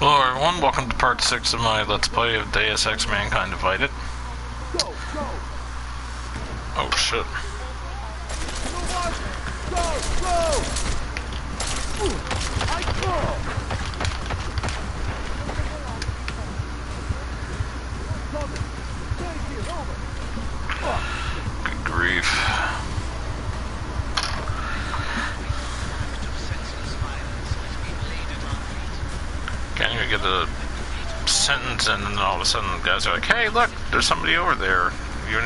Hello everyone, welcome to part 6 of my Let's Play of Deus Ex Mankind Divided. Oh shit. Good grief. Can't even get a sentence and then all of a sudden the guys are like, hey look, there's somebody over there. You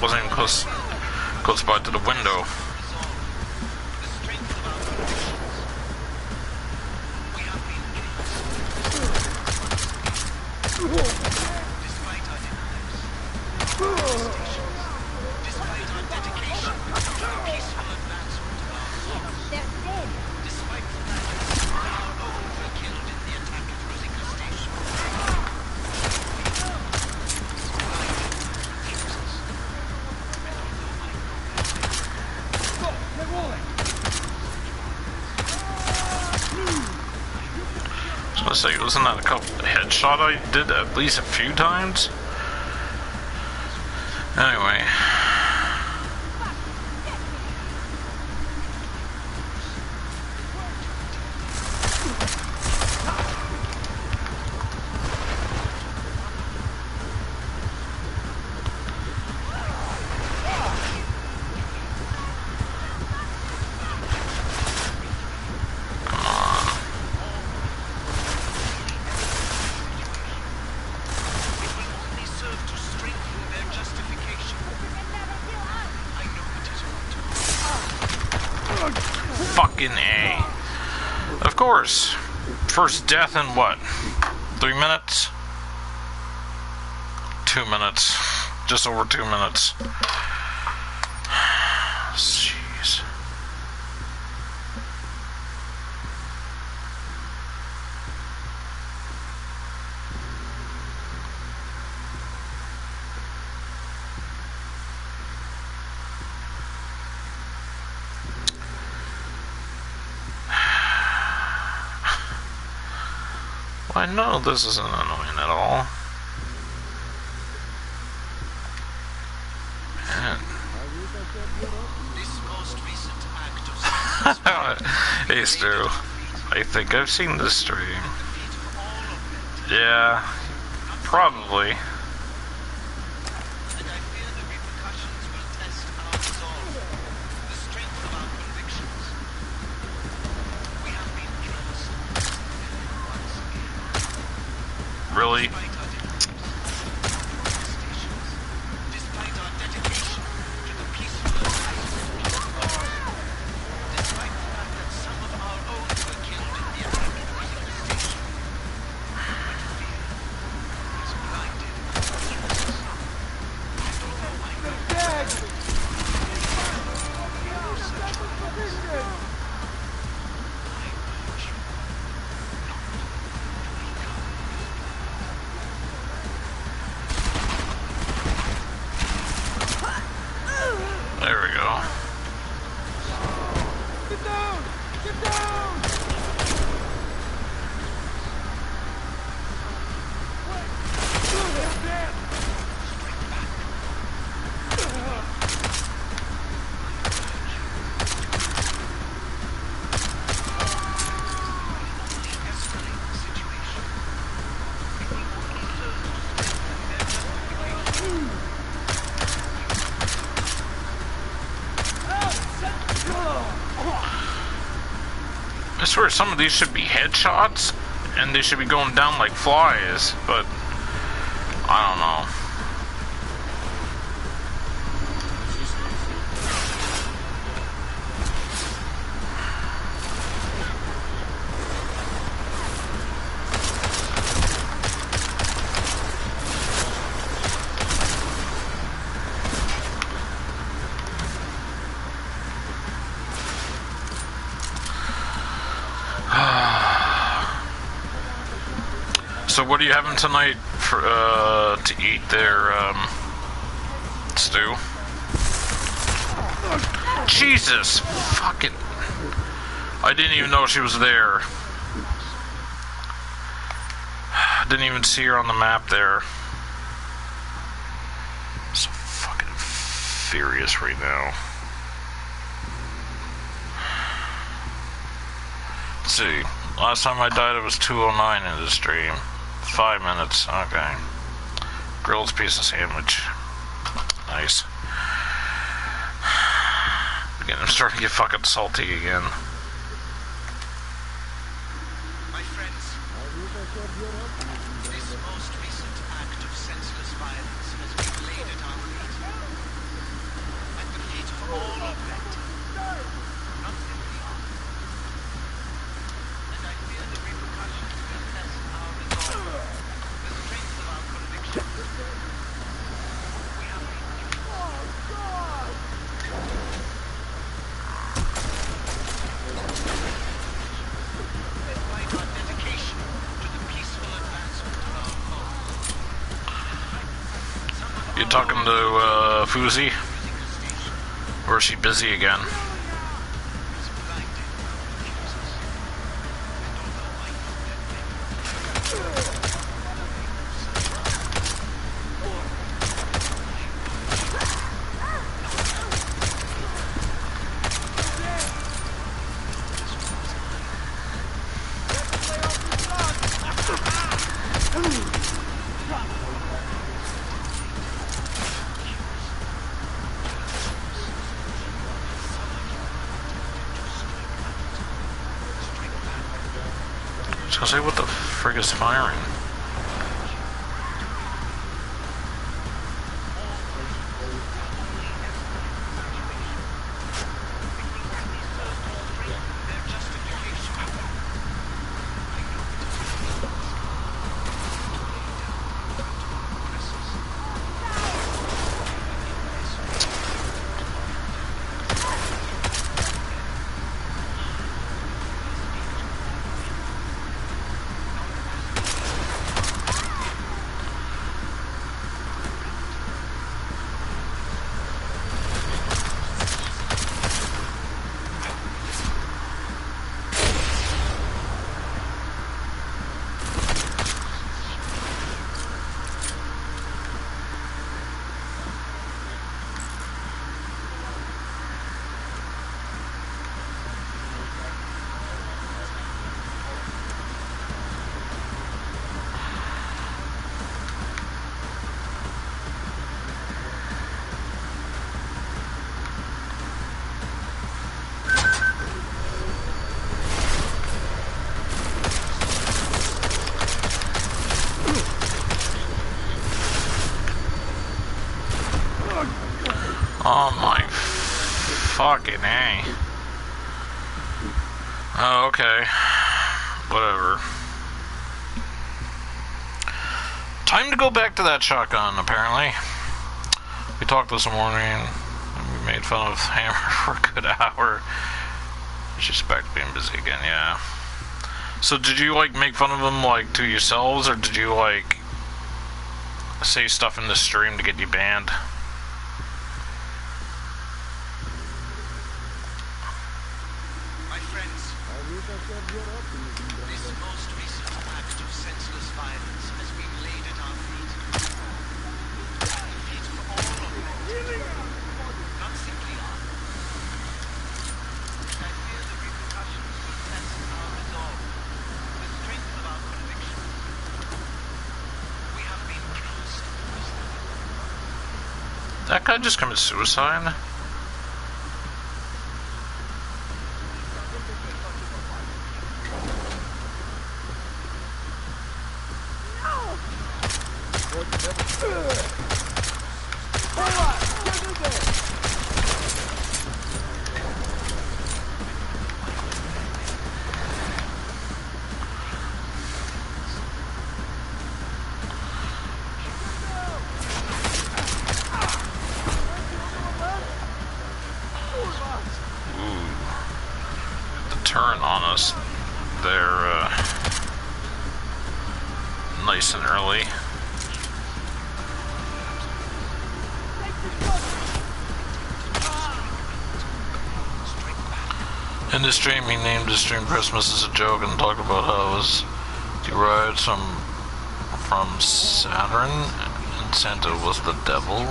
wasn't even close by to the window. I was gonna say, wasn't that a headshot I did at least a few times? Anyway. Fucking A. Of course. First death in what? 3 minutes? 2 minutes. Just over 2 minutes. Jeez. I know this isn't annoying at all. Man. Hey Stu, I think I've seen this stream. Yeah, probably. Really? There we go. Get down! Get down! I swear some of these should be headshots, and they should be going down like flies, but I don't know. So what are you having tonight for to eat there, Stu? Jesus fucking... I didn't even know she was there. Didn't even see her on the map there. So fucking furious right now. Let's see. Last time I died it was 2:09 in the stream. 5 minutes. Okay. Grilled piece of sandwich. Nice. Again, I'm starting to get fucking salty again. My friends, this most recent act of senseless violence has been laid at our feet. At the feet of all of that. Not simply ours. And I fear the repercussions will test our resolve. The strength of our conviction. We have been despite our dedication to the peaceful advancement of our cause. You talking to Fuzi? Or is she busy again? I was gonna say, what the frig is firing? Oh my fucking A. Oh, okay. Whatever. Time to go back to that shotgun, apparently. We talked this morning, and we made fun of Hammer for a good hour. She's back to being busy again, yeah. So did you, like, make fun of them, like, to yourselves, or did you, like, say stuff in the stream to get you banned? This most recent act of senseless violence has been laid at our feet. At the feet of all of them. Not simply ours. And I fear the repercussions will test our resolve. The strength of our conviction. We have been cast prisoner. That guy just committed suicide? Turn on us. They're nice and early. In the stream, he named his stream Christmas as a joke and talked about how it was derived from from Saturn, and Santa was the devil.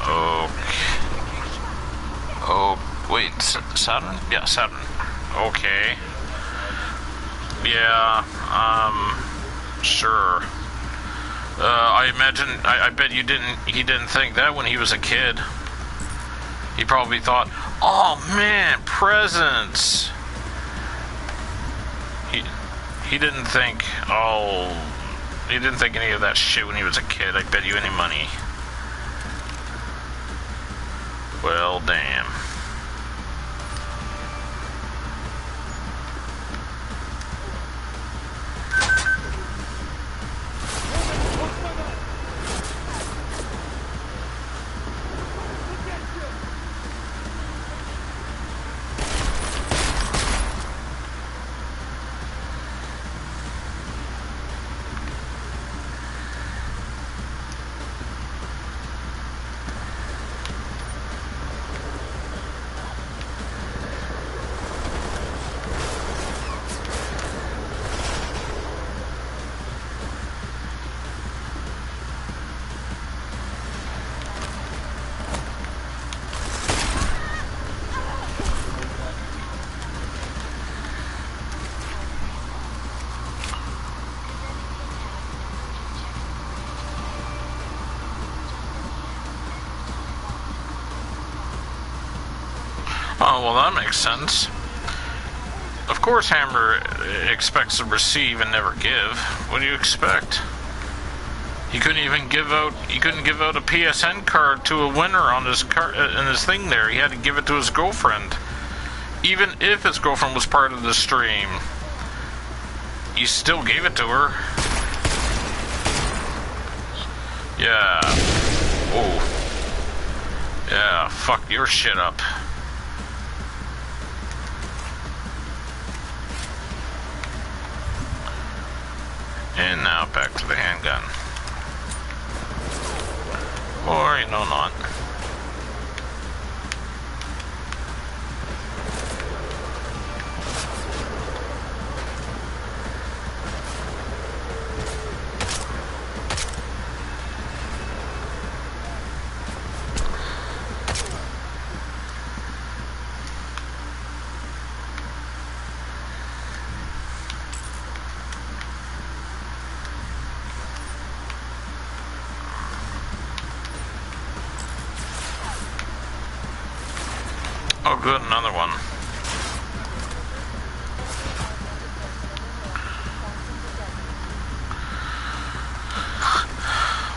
Okay. Oh, wait, Saturn? Yeah, Saturn. Okay. Yeah, sure. I imagine, I bet he didn't think that when he was a kid. He probably thought, oh man, presents! He didn't think, he didn't think any of that shit when he was a kid. I bet you any money. Well, damn. Oh, well, that makes sense. Of course Hammer expects to receive and never give. What do you expect? He couldn't even give out a PSN card to a winner on his in his thing there. He had to give it to his girlfriend. Even if his girlfriend was part of the stream, he still gave it to her. Yeah. Oh. Yeah, fuck your shit up. And now back to the handgun. Or, you know, not. Oh, good, another one.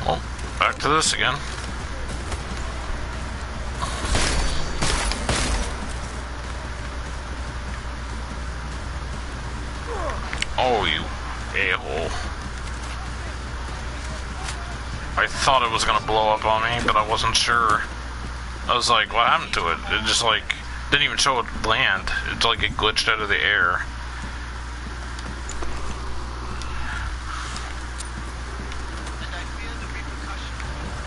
Well, back to this again. Oh, you a-hole. I thought it was gonna blow up on me, but I wasn't sure. I was like, what happened to it? It just like didn't even show it land. It's like it glitched out of the air. And I fear the repercussions of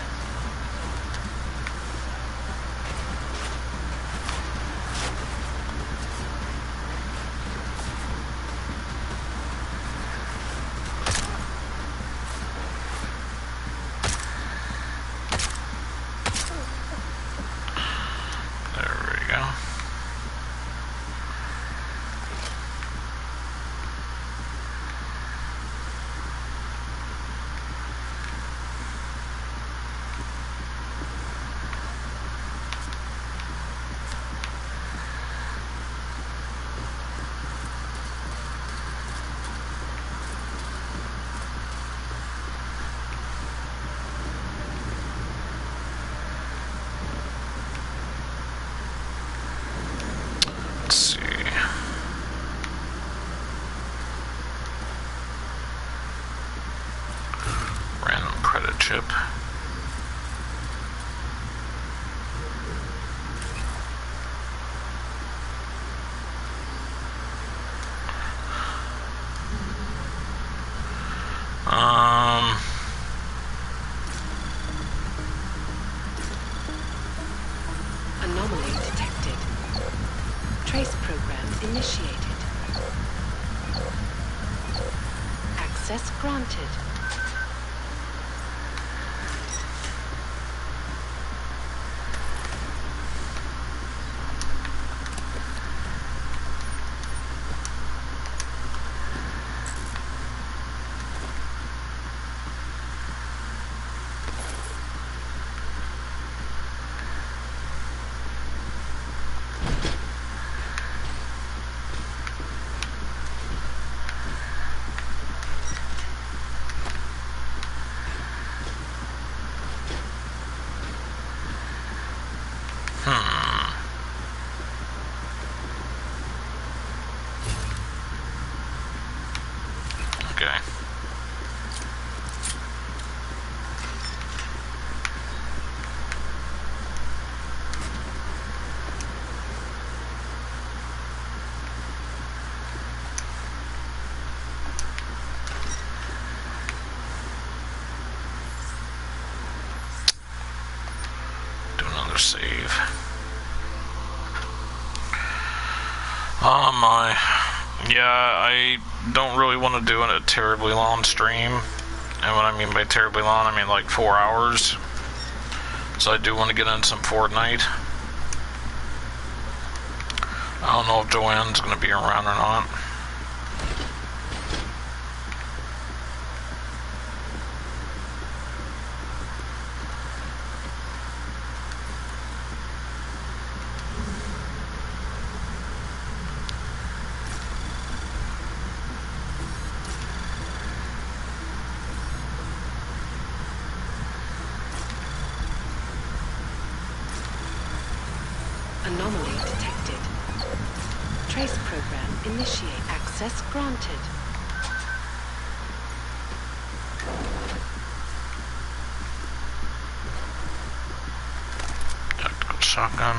There we go. Let's see. Random credit chip. Anomaly detected. Trace program initiated. Access granted. Okay. Do another save. Oh my. Yeah, I don't really want to do a terribly long stream. And what I mean by terribly long, I mean like 4 hours. So I do want to get in some Fortnite. I don't know if Joanne's going to be around or not. Anomaly detected. Trace program initiate. Access granted. Tactical shotgun.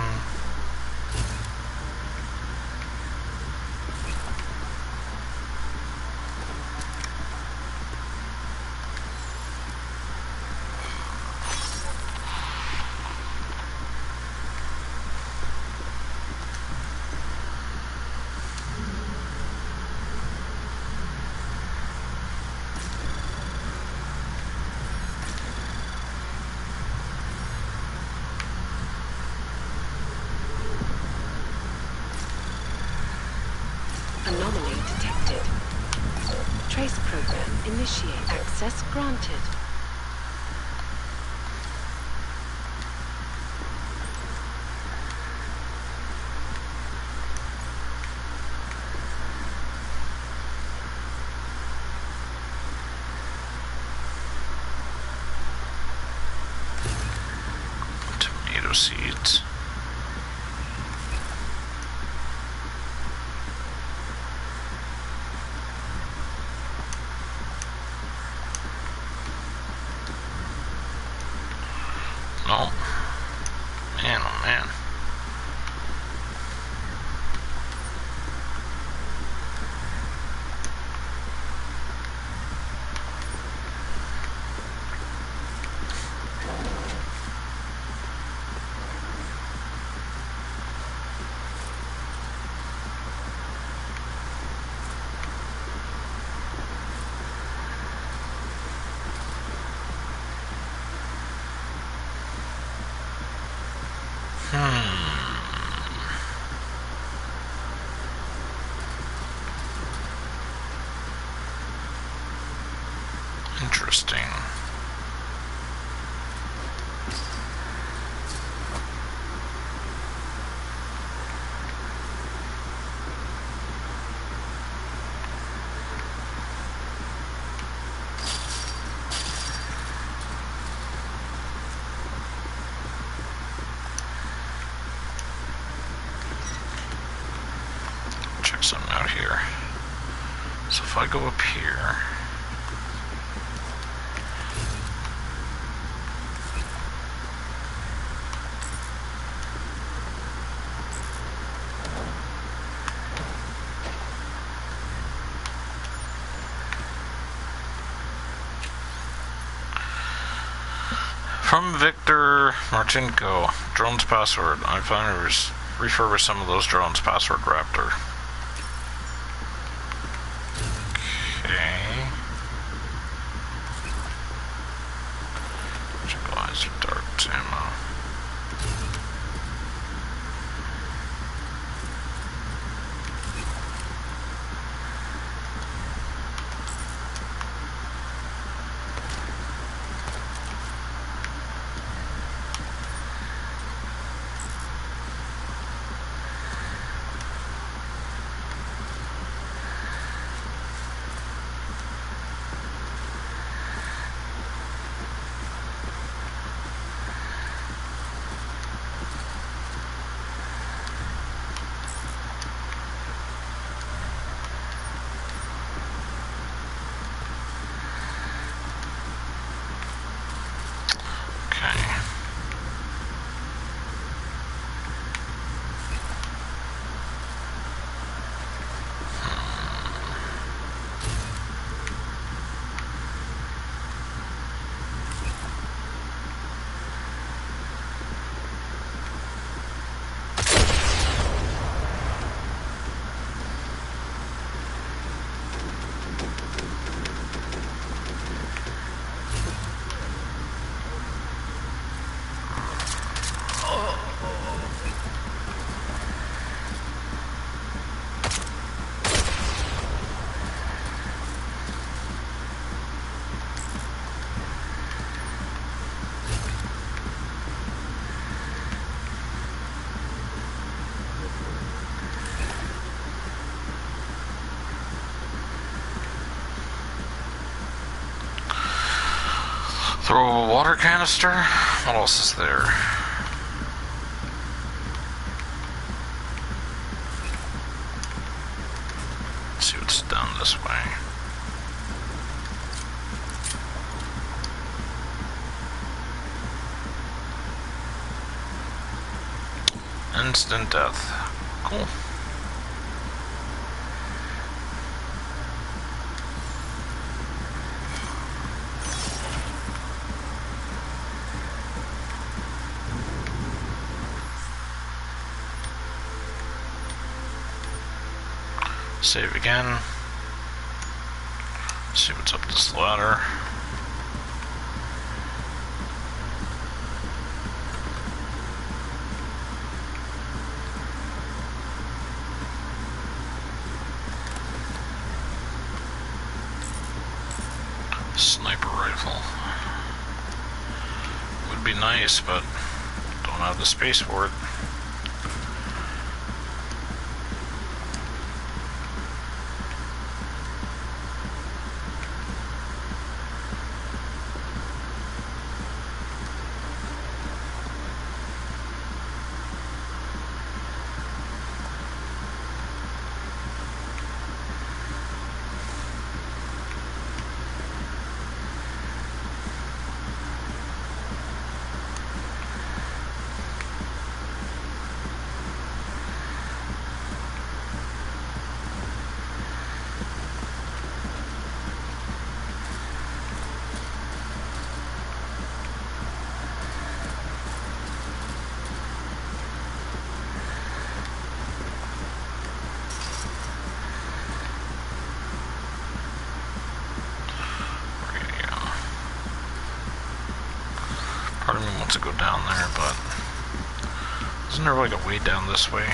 Anomaly detected. Trace program initiate. Access granted. Tomato seeds. No. Man, oh man. Interesting. Check something out here. So if I go up here, from Victor Marchenko, drone's password. I finally refurbished some of those drones. Password Raptor. Okay. Throw a water canister. What else is there? Let's see what's down this way. Instant death. Cool. Save again. See what's up this ladder. Sniper rifle. Would be nice, but don't have the space for it. Part of me wants to go down there, but isn't there like a way down this way?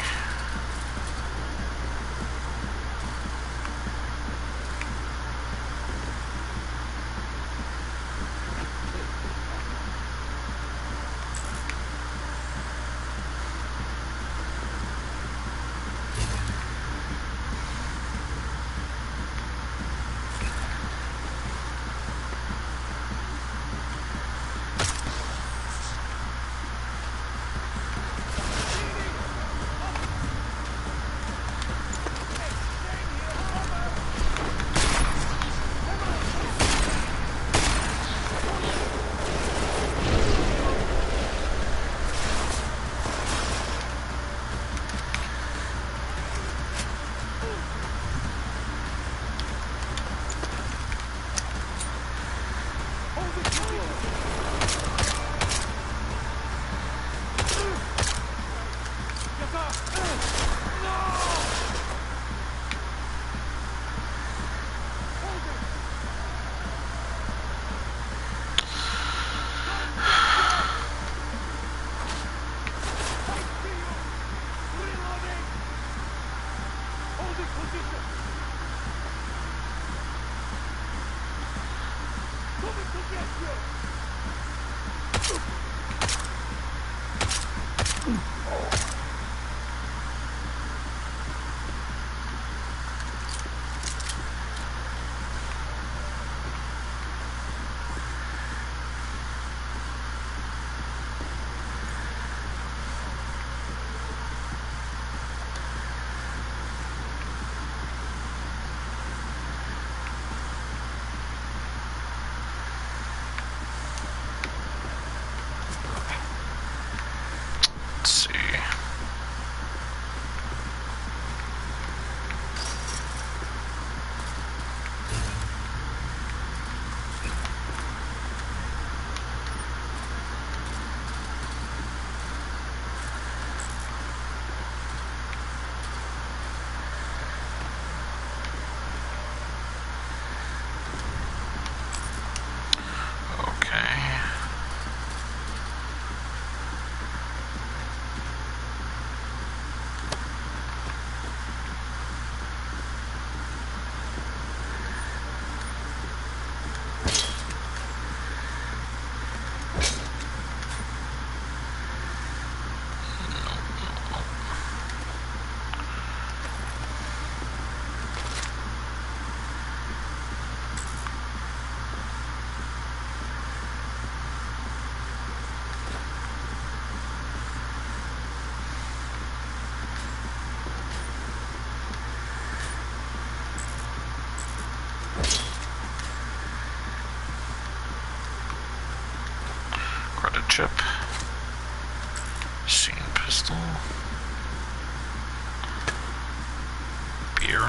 here.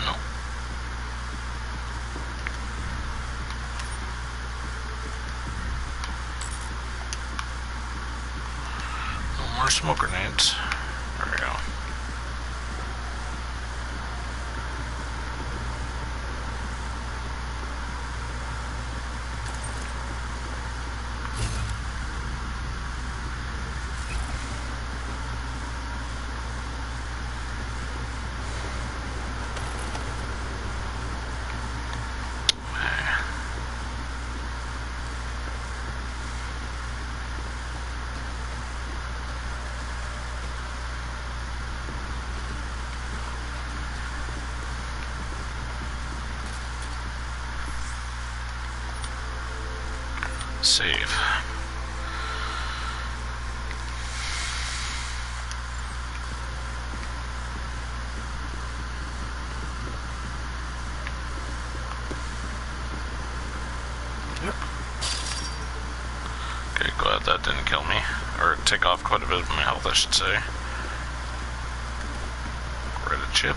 No. No more smoke grenades. There we go. Save. Yep. Okay, glad that didn't kill me. Or take off quite a bit of my health, I should say. Read a chip.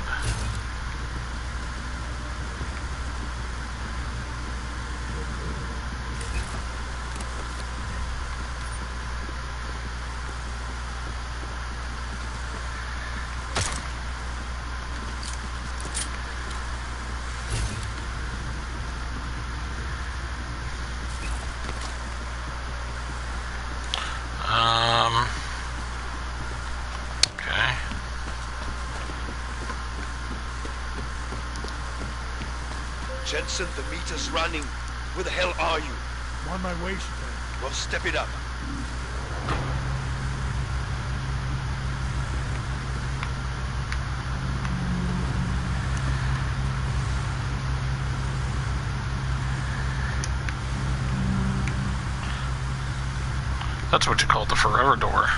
Okay. Jensen, the meter's running. Where the hell are you? I'm on my way, Shane. Well, step it up. That's what you call the forever door.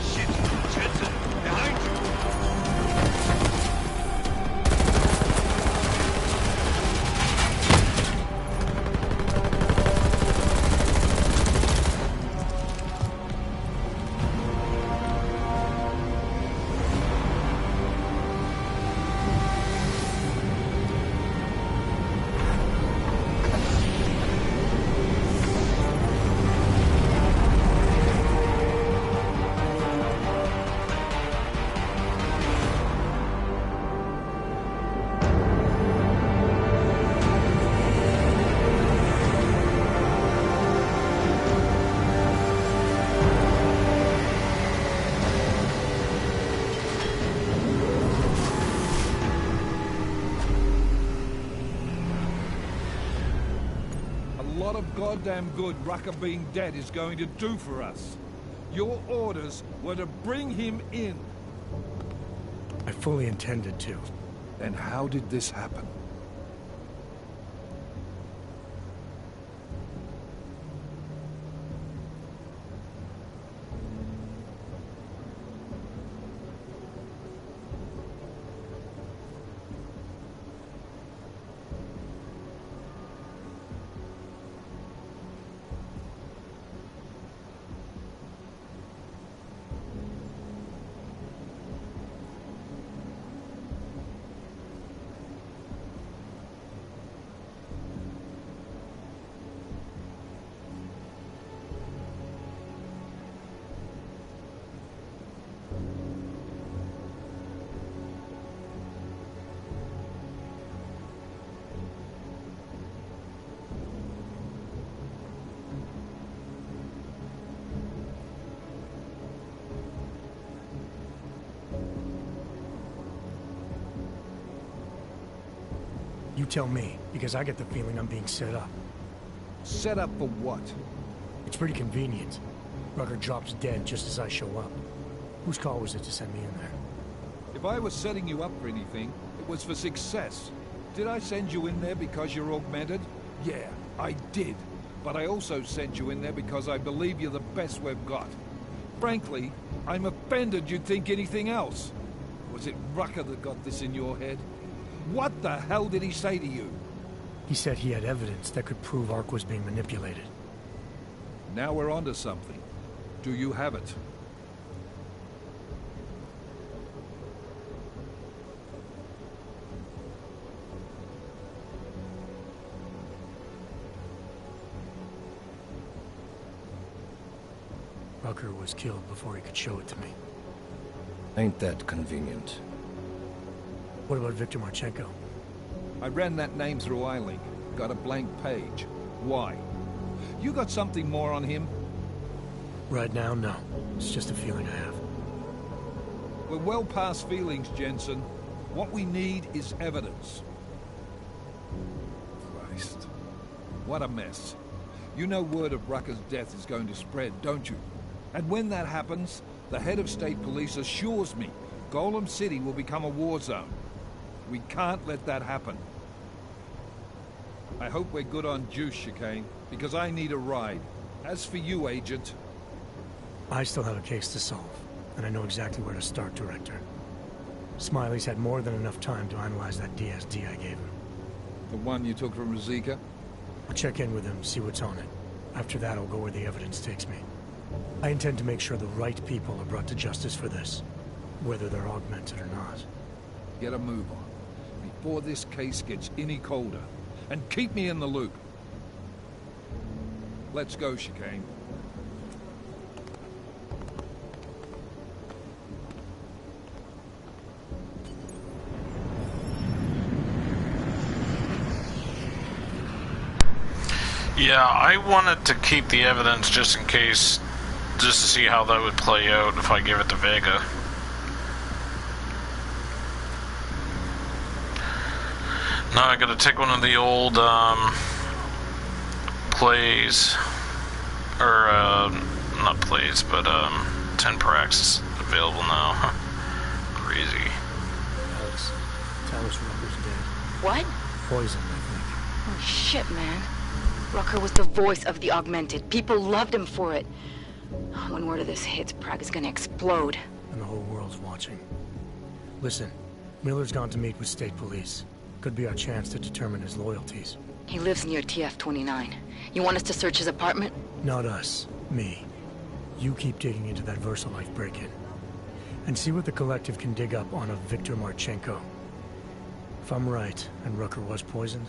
Shit! Jensen, behind you! A lot of goddamn good Rucker being dead is going to do for us. Your orders were to bring him in. I fully intended to. Then how did this happen? You tell me, because I get the feeling I'm being set up. Set up for what? It's pretty convenient. Rucker drops dead just as I show up. Whose call was it to send me in there? If I was setting you up for anything, it was for success. Did I send you in there because you're augmented? Yeah, I did. But I also sent you in there because I believe you're the best we've got. Frankly, I'm offended you'd think anything else. Was it Rucker that got this in your head? What the hell did he say to you? He said he had evidence that could prove Ark was being manipulated. Now we're onto something. Do you have it? Rucker was killed before he could show it to me. Ain't that convenient? What about Victor Marchenko? I ran that name through iLink. Got a blank page. Why? You got something more on him? Right now, no. It's just a feeling I have. We're well past feelings, Jensen. What we need is evidence. Christ. What a mess. You know word of Rucker's death is going to spread, don't you? And when that happens, the head of state police assures me Golem City will become a war zone. We can't let that happen. I hope we're good on juice, Chicane, because I need a ride. As for you, Agent... I still have a case to solve, and I know exactly where to start, Director. Smiley's had more than enough time to analyze that DSD I gave him. The one you took from Rosika? I'll check in with him, see what's on it. After that, I'll go where the evidence takes me. I intend to make sure the right people are brought to justice for this, whether they're augmented or not. Get a move on, before this case gets any colder. And keep me in the loop. Let's go, Chicane. Yeah, I wanted to keep the evidence just in case, just to see how that would play out if I give it to Vega. Now I gotta take one of the old, plays, or, not plays, but, 10 Prax is available now. Crazy. Alex, tell us Rucker's dead. What? Poisoned, I think. Oh, shit, man. Rucker was the voice of the Augmented. People loved him for it. When word of this hits, Prague is gonna explode. And the whole world's watching. Listen, Miller's gone to meet with state police. Could be our chance to determine his loyalties. He lives near TF-29. You want us to search his apartment? Not us. Me. You keep digging into that VersaLife break-in. And see what the Collective can dig up on a Victor Marchenko. If I'm right, and Rucker was poisoned,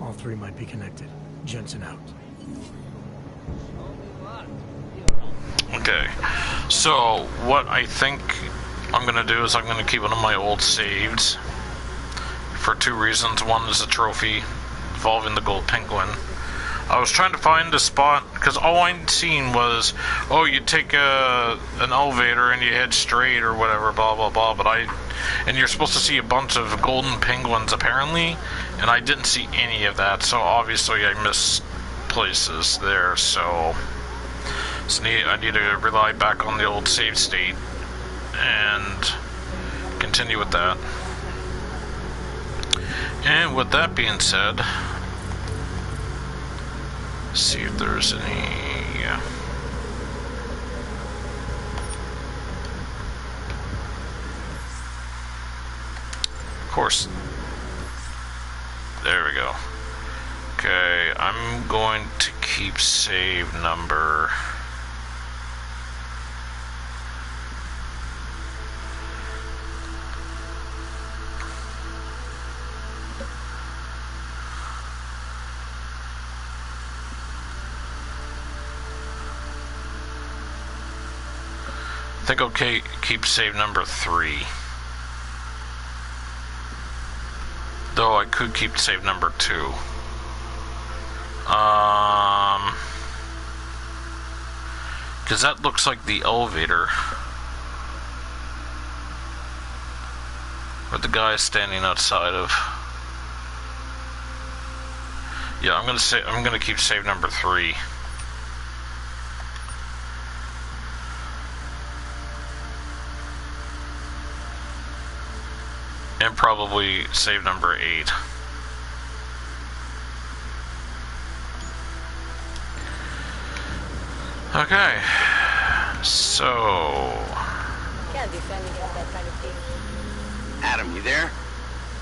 all three might be connected. Jensen out. Okay, so what I think I'm gonna do is I'm gonna keep one of my old saved for two reasons. One is a trophy involving the gold penguin. I was trying to find a spot because all I'd seen was, oh, you take an elevator and you head straight or whatever, blah blah blah. But and you're supposed to see a bunch of golden penguins apparently, and I didn't see any of that. So obviously I missed places there. So I need to rely back on the old save state and continue with that. And with that being said, see if there's any. Yeah. Of course. There we go. Okay, I'm going to keep save number. I think I'll keep save number 3. Though I could keep save number 2. Because that looks like the elevator. Where the guy is standing outside of. Yeah, I'm gonna keep save number 3. And probably save number 8. Okay. So... Can't be fanning out that kind of thing. Adam, you there?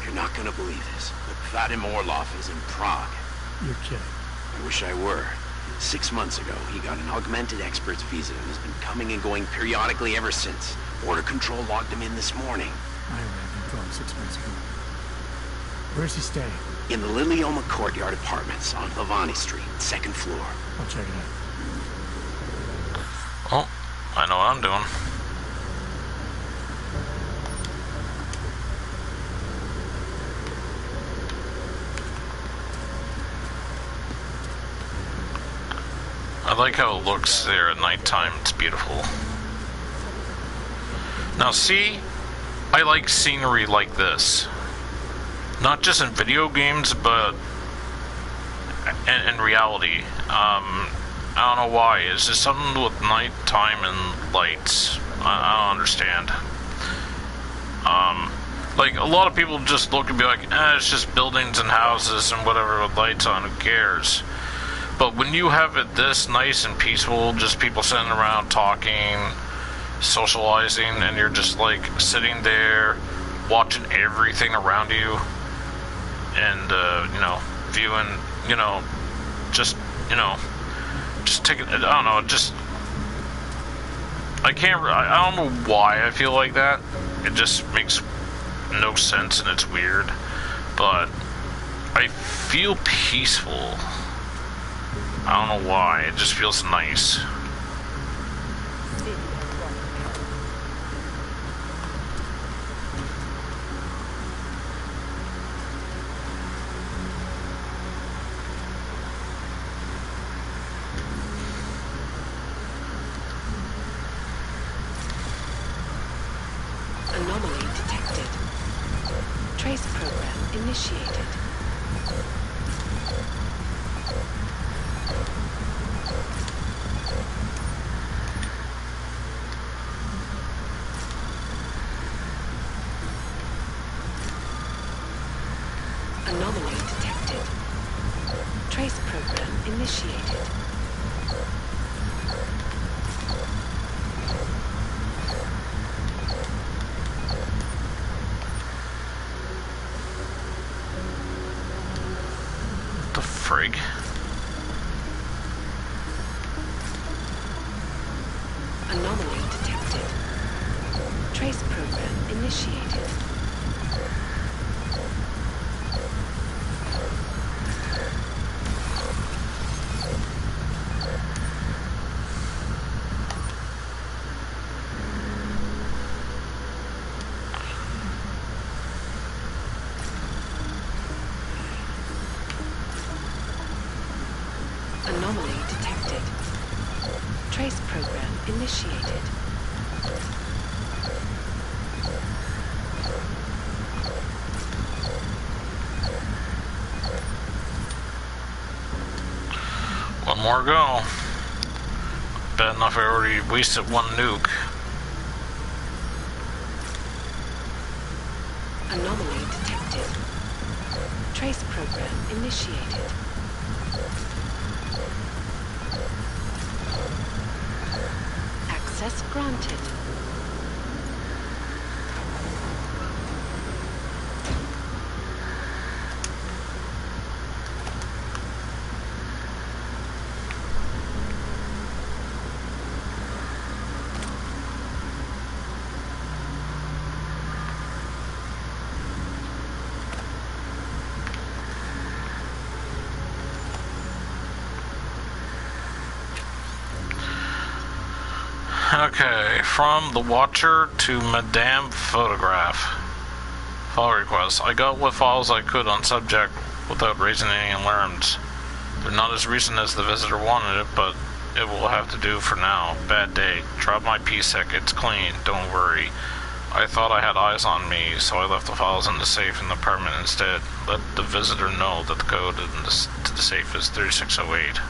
You're not gonna believe this, but Vadim Orlov is in Prague. You're kidding. I wish I were. 6 months ago, he got an augmented expert's visa and has been coming and going periodically ever since. Border Control logged him in this morning. I arrived in Prague 6 months ago. Where's he staying? In the Lilioma Courtyard Apartments on Lavani Street, 2nd floor. I'll check it out. Oh, I know what I'm doing. I like how it looks there at nighttime. It's beautiful. Now see, I like scenery like this. Not just in video games, but in reality. I don't know why. It's just something with nighttime and lights. I don't understand. Like, a lot of people just look and be like, it's just buildings and houses and whatever with lights on, who cares? But when you have it this nice and peaceful, just people sitting around talking, socializing, and you're just like sitting there watching everything around you and, you know, viewing, you know, just taking, I don't know, just, I don't know why I feel like that. It just makes no sense and it's weird, but I feel peaceful. I don't know why, it just feels nice. Anomaly detected. Trace program initiated. Anomaly detected. Trace program initiated. What the frig? Anomaly detected. Trace program initiated. Anomaly detected. Trace program initiated. One more go. Bad enough I already wasted one nuke. Anomaly detected. Trace program initiated. Access granted. Okay, from the Watcher to Madame Photograph. File request. I got what files I could on subject without raising any alarms. They're not as recent as the visitor wanted it, but it will have to do for now. Bad day. Drop my PSEC. It's clean. Don't worry. I thought I had eyes on me, so I left the files in the safe in the apartment instead. Let the visitor know that the code to the safe is 3608.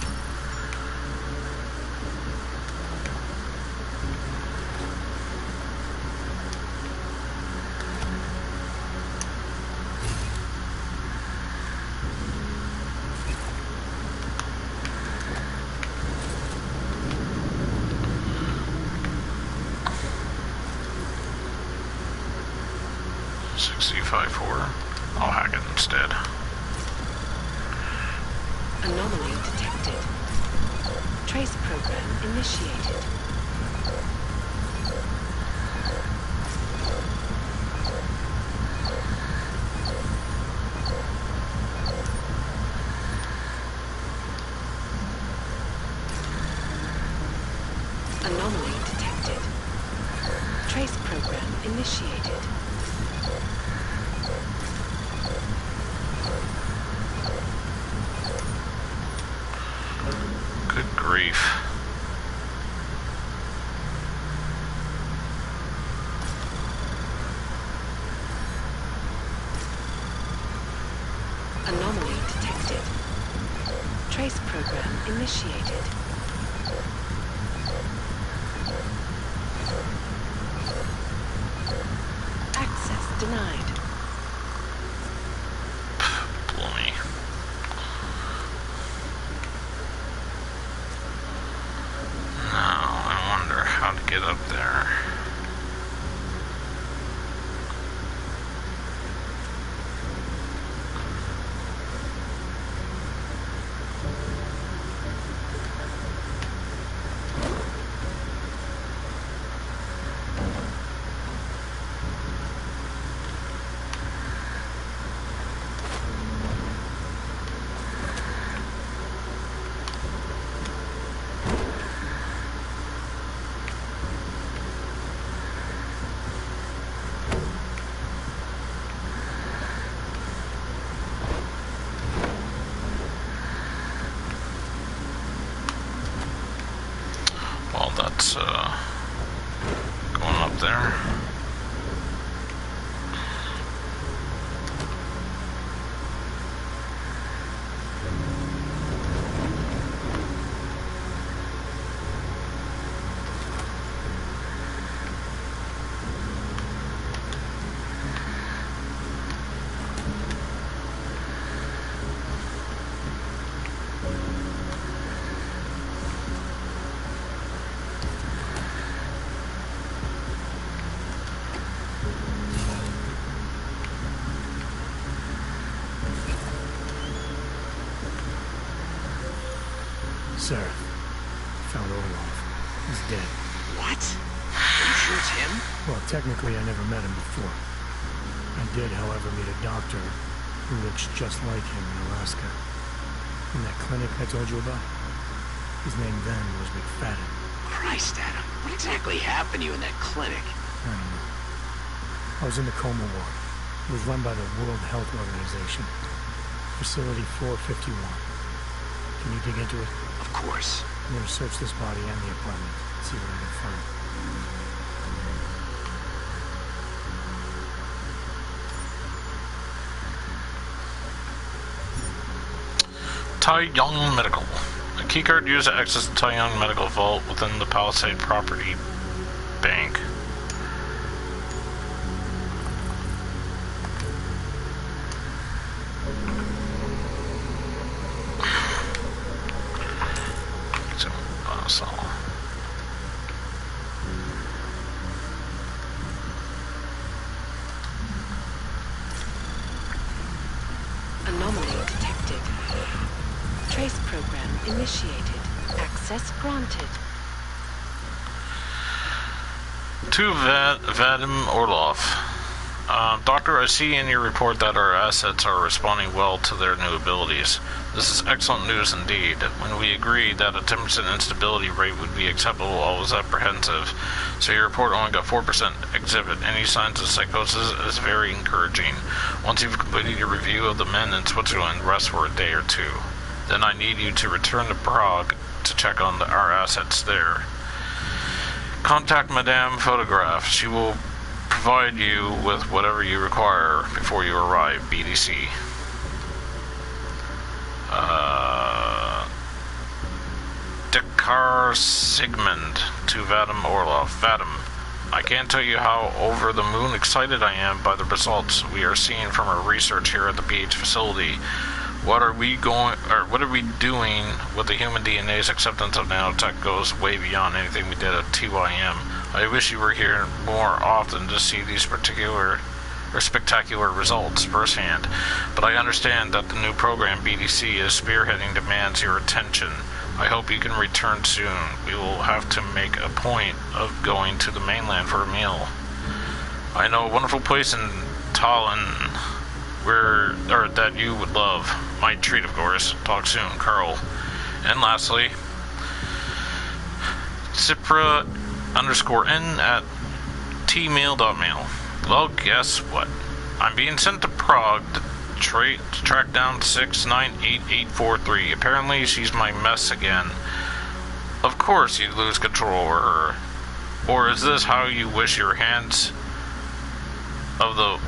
I'll hack it instead. Anomaly detected. Trace program initiated. Anomaly detected. Trace program initiated. Good grief. Anomaly detected. Trace program initiated. Access denied. Bloomy. Now, I wonder how to get up there. Well, that's going up there. Sarah, found Orlov. He's dead. What? Are you sure it's him? Well, technically I never met him before. I did, however, meet a doctor who looks just like him in Alaska. In that clinic I told you about. His name then was McFadden. Christ, Adam. What exactly happened to you in that clinic? I don't know. I was in the coma ward. It was run by the World Health Organization. Facility 451. Can you dig into it? Of course. I'm gonna search this body and the apartment. See what I can find. Tai Young Medical. A keycard used to access the Tai Young Medical Vault within the Palisade Property Bank. Anomaly detected. Trace program initiated. Access granted. To Vadim Orlov. Doctor, I see in your report that our assets are responding well to their new abilities. This is excellent news indeed. When we agreed that a 10% instability rate would be acceptable, I was apprehensive. So your report only got 4% exhibit. Any signs of psychosis is very encouraging. Once you've completed your review of the men in Switzerland, rest for a day or two. Then I need you to return to Prague to check on our assets there. Contact Madame Photograph. She will provide you with whatever you require before you arrive, BDC. Dekar Sigmund to Vadim Orlov. Vadim, I can't tell you how over the moon excited I am by the results we are seeing from our research here at the PH facility. What are we doing with the human DNA's acceptance of nanotech goes way beyond anything we did at TYM. I wish you were here more often to see these spectacular results firsthand, but I understand that the new program BDC is spearheading demands your attention. I hope you can return soon. We will have to make a point of going to the mainland for a meal. I know a wonderful place in Tallinn that you would love. My treat, of course. Talk soon, Carl. And lastly, Cipra_N at tmail.mail. Well, guess what? I'm being sent to Prague to track down 698843. Apparently, she's my mess again. Of course you'd lose control over her. Or is this how you wish your hands of the...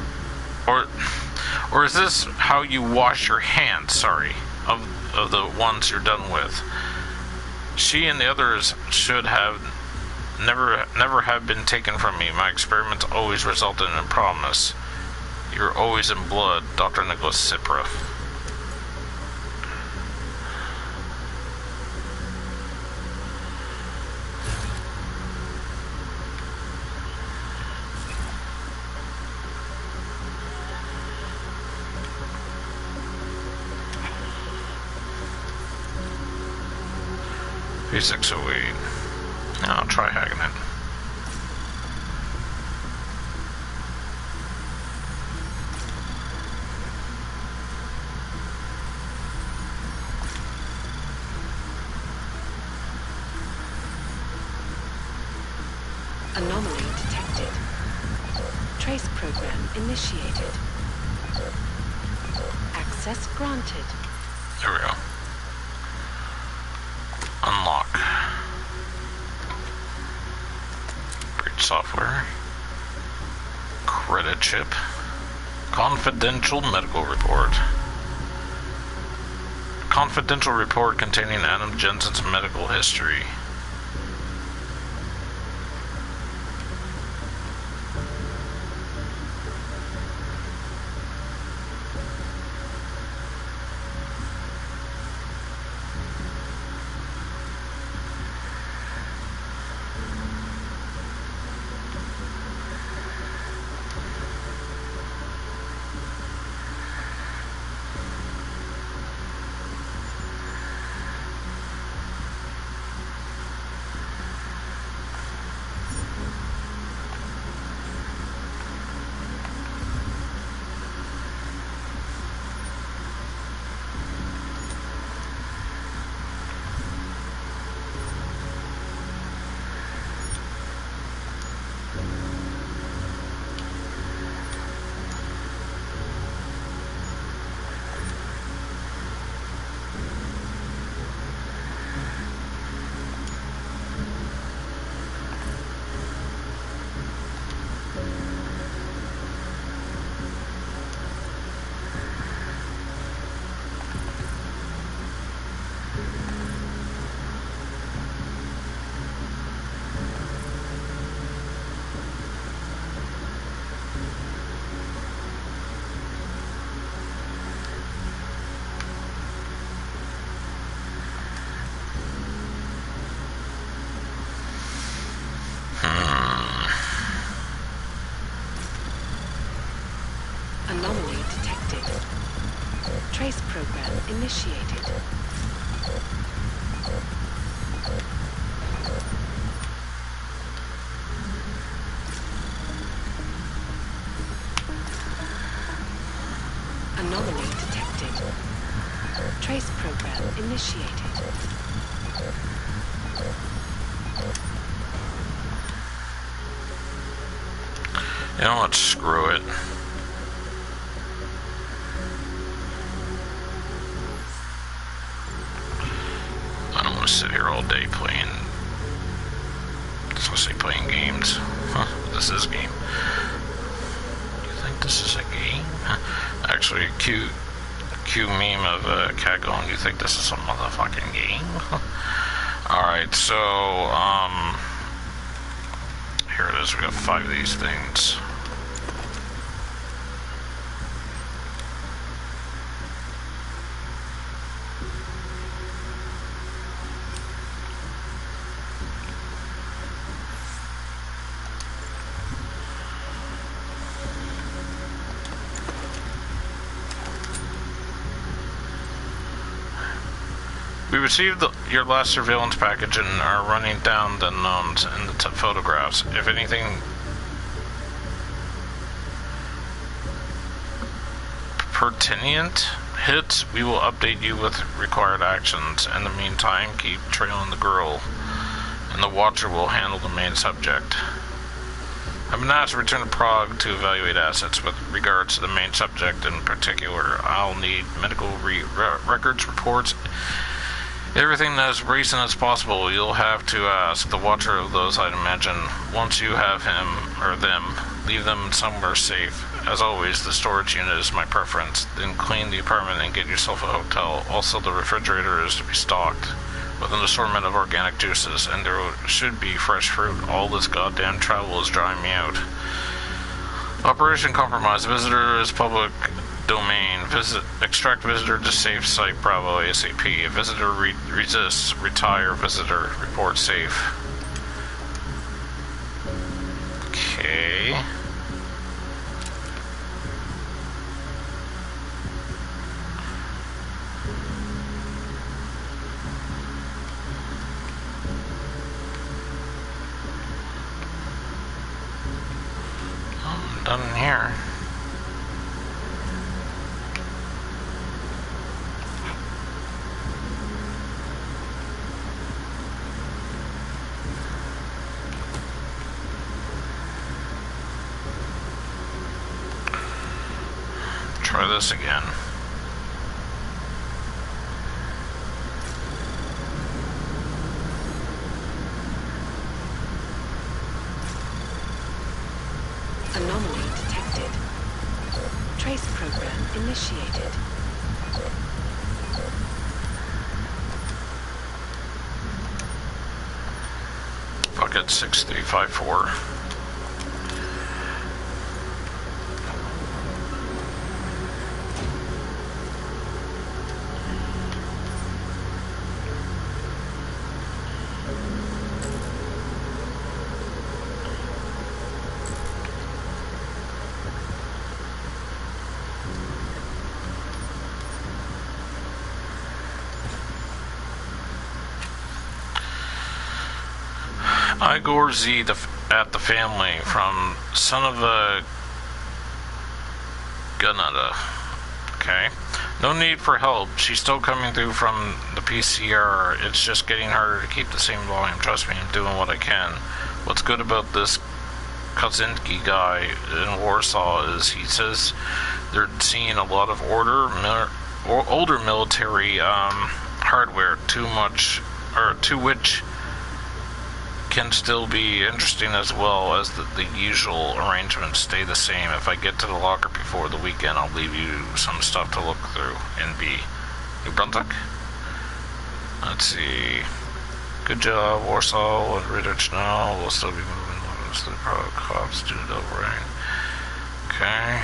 Or is this how you wash your hands, of the ones you're done with? She and the others should have never have been taken from me. My experiments always resulted in a promise. You're always in blood, Dr. Nicholas Cipra. P608. I'll try hacking it. Anomaly detected. Trace program initiated. Access granted. There we go. Unlock. Great software. Credit chip. Confidential medical report. Confidential report containing Adam Jensen's medical history. Anomaly detected. Trace program initiated. Anomaly detected. Trace program initiated. You know what? Screw it. I don't want to sit here all day playing. Especially playing games. Huh, this is a game. This is a game? Actually, a cute meme of a cat going, you think this is a motherfucking game? Alright, so, here it is, we got 5 of these things. We received your last surveillance package and are running down the unknowns in the photographs. If anything pertinent hits, we will update you with required actions. In the meantime, keep trailing the girl, and the Watcher will handle the main subject. I've been asked to return to Prague to evaluate assets. With regards to the main subject in particular, I'll need medical records, reports, everything as recent as possible. You'll have to ask the Watcher of those, I'd imagine. Once you have him or them, leave them somewhere safe. As always, the storage unit is my preference. Then clean the apartment and get yourself a hotel. Also, the refrigerator is to be stocked with an assortment of organic juices, and there should be fresh fruit. All this goddamn travel is drying me out. Operation Compromise. Visitor is public domain. Extract visitor to safe site Bravo ASAP. If visitor resists, retire. Visitor report safe. Okay. I'm done in here. Try this again. Anomaly detected. Trace program initiated. Bucket 6354. Igor Z at the family from son of a Gunada. Okay. No need for help. She's still coming through from the PCR. It's just getting harder to keep the same volume. Trust me, I'm doing what I can. What's good about this Kaczynski guy in Warsaw is he says they're seeing a lot of older military hardware, to which can still be interesting, as well as the usual arrangements stay the same. If I get to the locker before the weekend, I'll leave you some stuff to look through. NB. New Brunswick? Let's see. Good job, Warsaw and Riddich now. We'll still be moving to the cops due to the rain. Okay.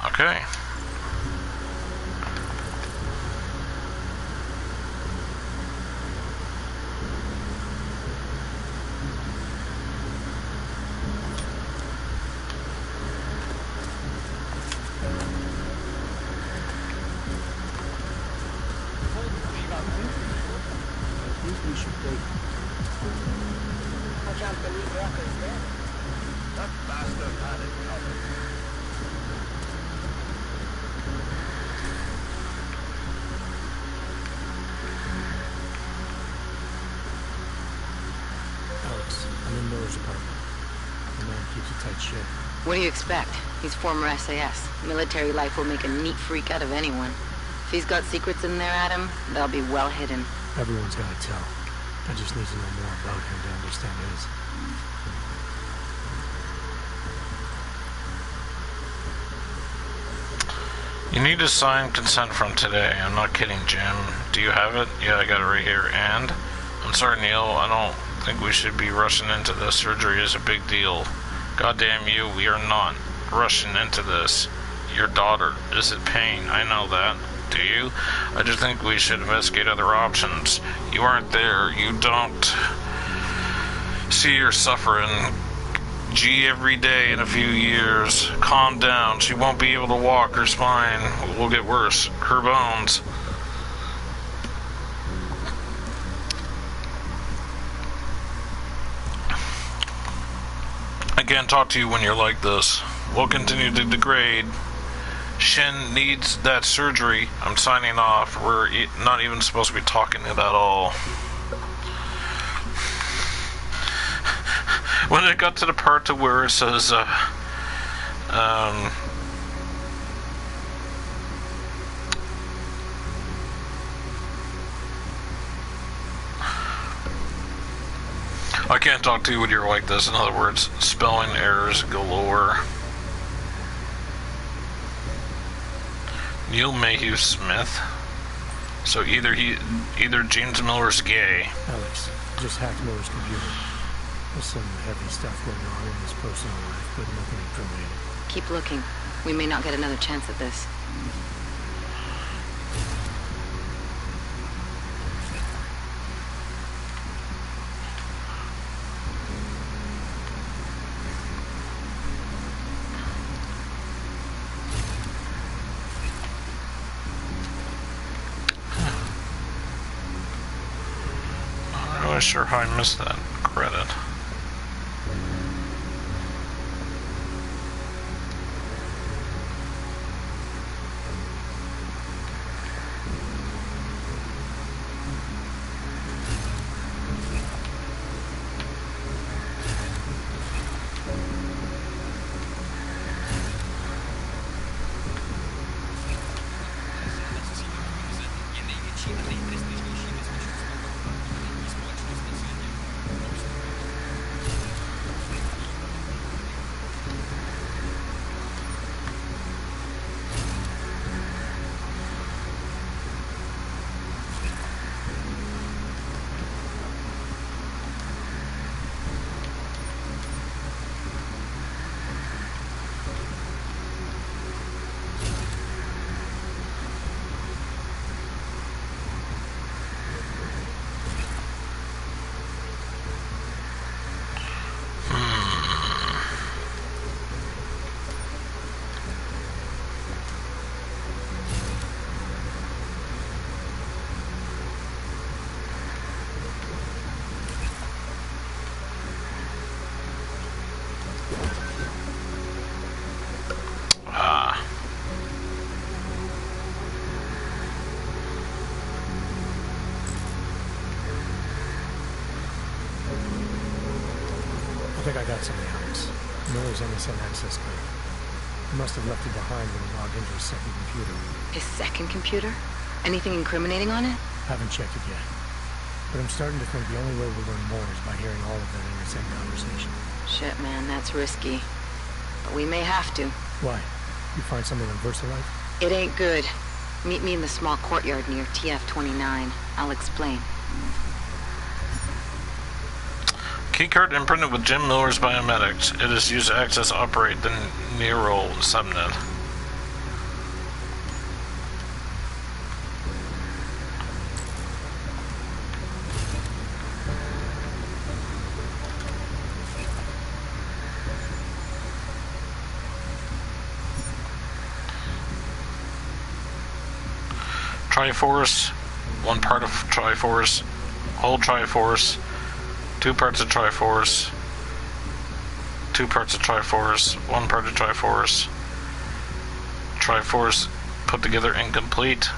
Okay. I can't believe Rocker's dead. That bastard had it covered. Miller's apartment. The man keeps a tight ship. What do you expect? He's former SAS. Military life will make a neat freak out of anyone. If he's got secrets in there, Adam, they'll be well hidden. Everyone's got to tell. I just need to know more about him to understand his. You need to sign consent from today. I'm not kidding, Jim. Do you have it? Yeah, I got it right here. And? I'm sorry, Neil. I don't think we should be rushing into this. Surgery is a big deal. Goddamn you, we are not rushing into this. Your daughter is in pain. I know that. Do you? I just think we should investigate other options. You aren't there. You don't see her suffering. G every day in a few years. Calm down. She won't be able to walk. Her spine will get worse. Her bones. I can't talk to you when you're like this. We'll continue to degrade. Shin needs that surgery. I'm signing off. We're not even supposed to be talking at all. When it got to the part to where it says, I can't talk to you when you're like this. In other words, spelling errors galore. Neil Mayhew Smith. So either James Miller's gay. Alex, just hacked Miller's computer. There's some heavy stuff going on in his personal life, but nothing incriminating. Keep looking. We may not get another chance at this. I'm not really sure how I missed that credit. I think I got something, Alex. Miller's MSN access code. He must have left it behind when he logged into his second computer. His second computer? Anything incriminating on it? Haven't checked it yet. But I'm starting to think the only way we'll learn more is by hearing all of that MSN conversation. Shit, man, that's risky. But we may have to. Why? You find something on VersaLife? It ain't good. Meet me in the small courtyard near TF-29. I'll explain. Keycard imprinted with Jim Miller's biometrics. It is used to access operate the neural subnet. Triforce, one part of Triforce, whole Triforce, two parts of Triforce, two parts of Triforce, one part of Triforce, Triforce put together incomplete,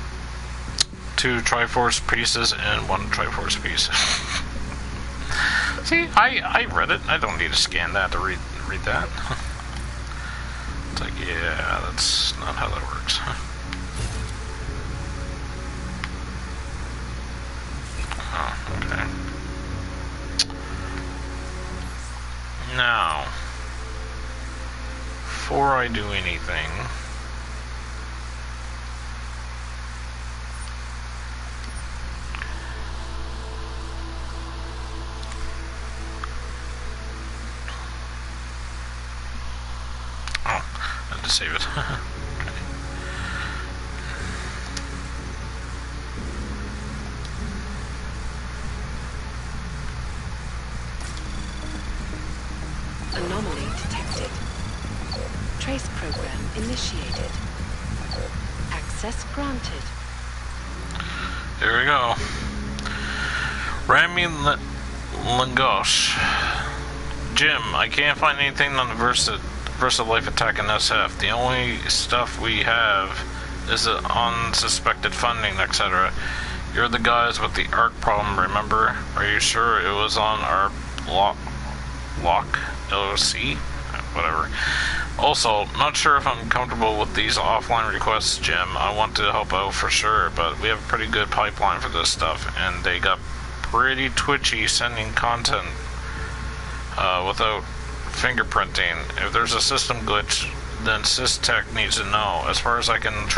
two Triforce pieces and one Triforce piece. See, I read it. I don't need to scan that to read that. It's like, yeah, that's not how that works. Oh, okay. Now, before I do anything, to save it. Anomaly detected. Trace program initiated. Access granted. Here we go. Rami Langosh. Jim, I can't find anything on the Versa Life attack in SF. The only stuff we have is the unsuspected funding, etc. You're the guys with the ARC problem, remember? Are you sure it was on our lock LOC? Whatever. Also, not sure if I'm comfortable with these offline requests, Jim. I want to help out for sure, but we have a pretty good pipeline for this stuff, and they got pretty twitchy sending content without fingerprinting. If there's a system glitch, then SysTech needs to know. As far as I can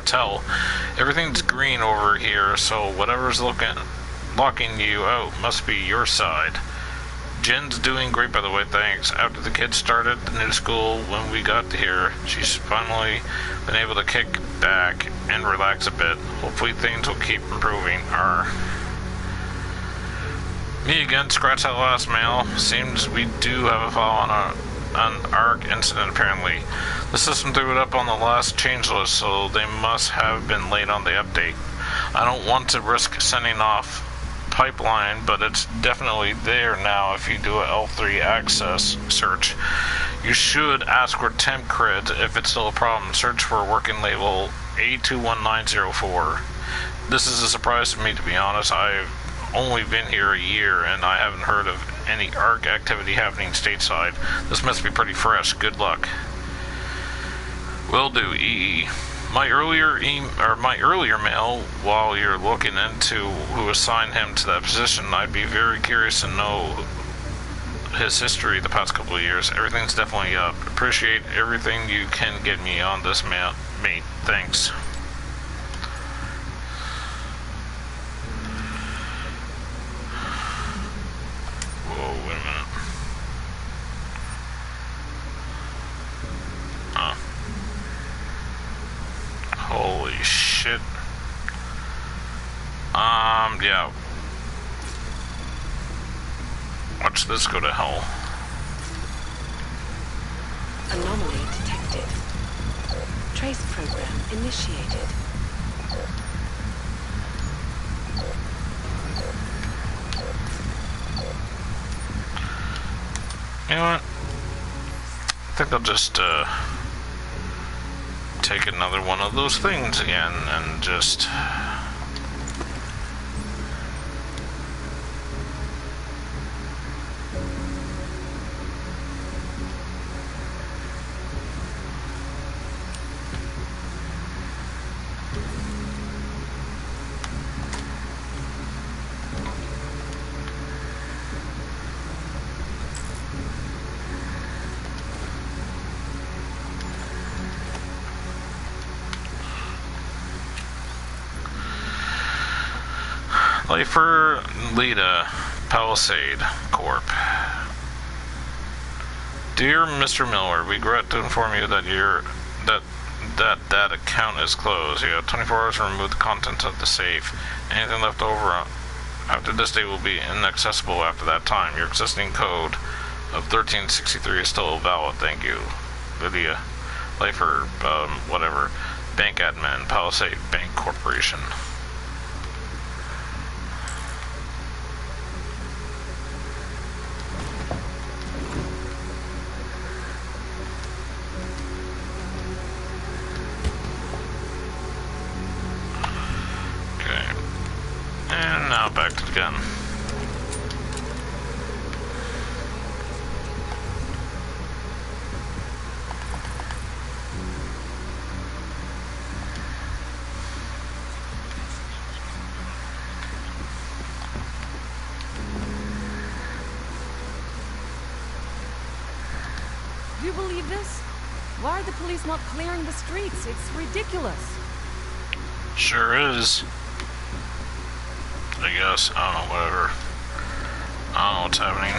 tell, everything's green over here, so whatever's locking you out must be your side. Jen's doing great, by the way, thanks. After the kids started the new school when we got here, she's finally been able to kick back and relax a bit. Hopefully things will keep improving. Me again, scratch that last mail. Seems we do have a file on an ARC incident, apparently. The system threw it up on the last change list, so they must have been late on the update. I don't want to risk sending off pipeline, but it's definitely there now if you do a L3 access search. You should ask for temp cred if it's still a problem. Search for working label A21904. This is a surprise to me, to be honest. I've only been here a year and I haven't heard of any ARC activity happening stateside. This must be pretty fresh. Good luck. Will do, EE. My earlier mail, while you're looking into who assigned him to that position, I'd be very curious to know his history the past couple of years. Everything's definitely up. Appreciate everything you can get me on this mail, mate. Thanks. Whoa, wait a minute. Holy shit. Yeah. Watch this go to hell. Anomaly detected. Trace program initiated. You know what? I think I'll just, take another one of those things again and just... Lifer Leda Palisade Corp. Dear Mr. Miller, we regret to inform you that that account is closed. You have 24 hours to remove the contents of the safe. Anything left over after this date will be inaccessible after that time. Your existing code of 1363 is still valid. Thank you. Lydia Lifer, whatever. Bank admin, Palisade Bank Corporation. Back to the gun. Do you believe this? Why are the police not clearing the streets? It's ridiculous. Sure is. I guess. I don't know, whatever. I don't know what's happening.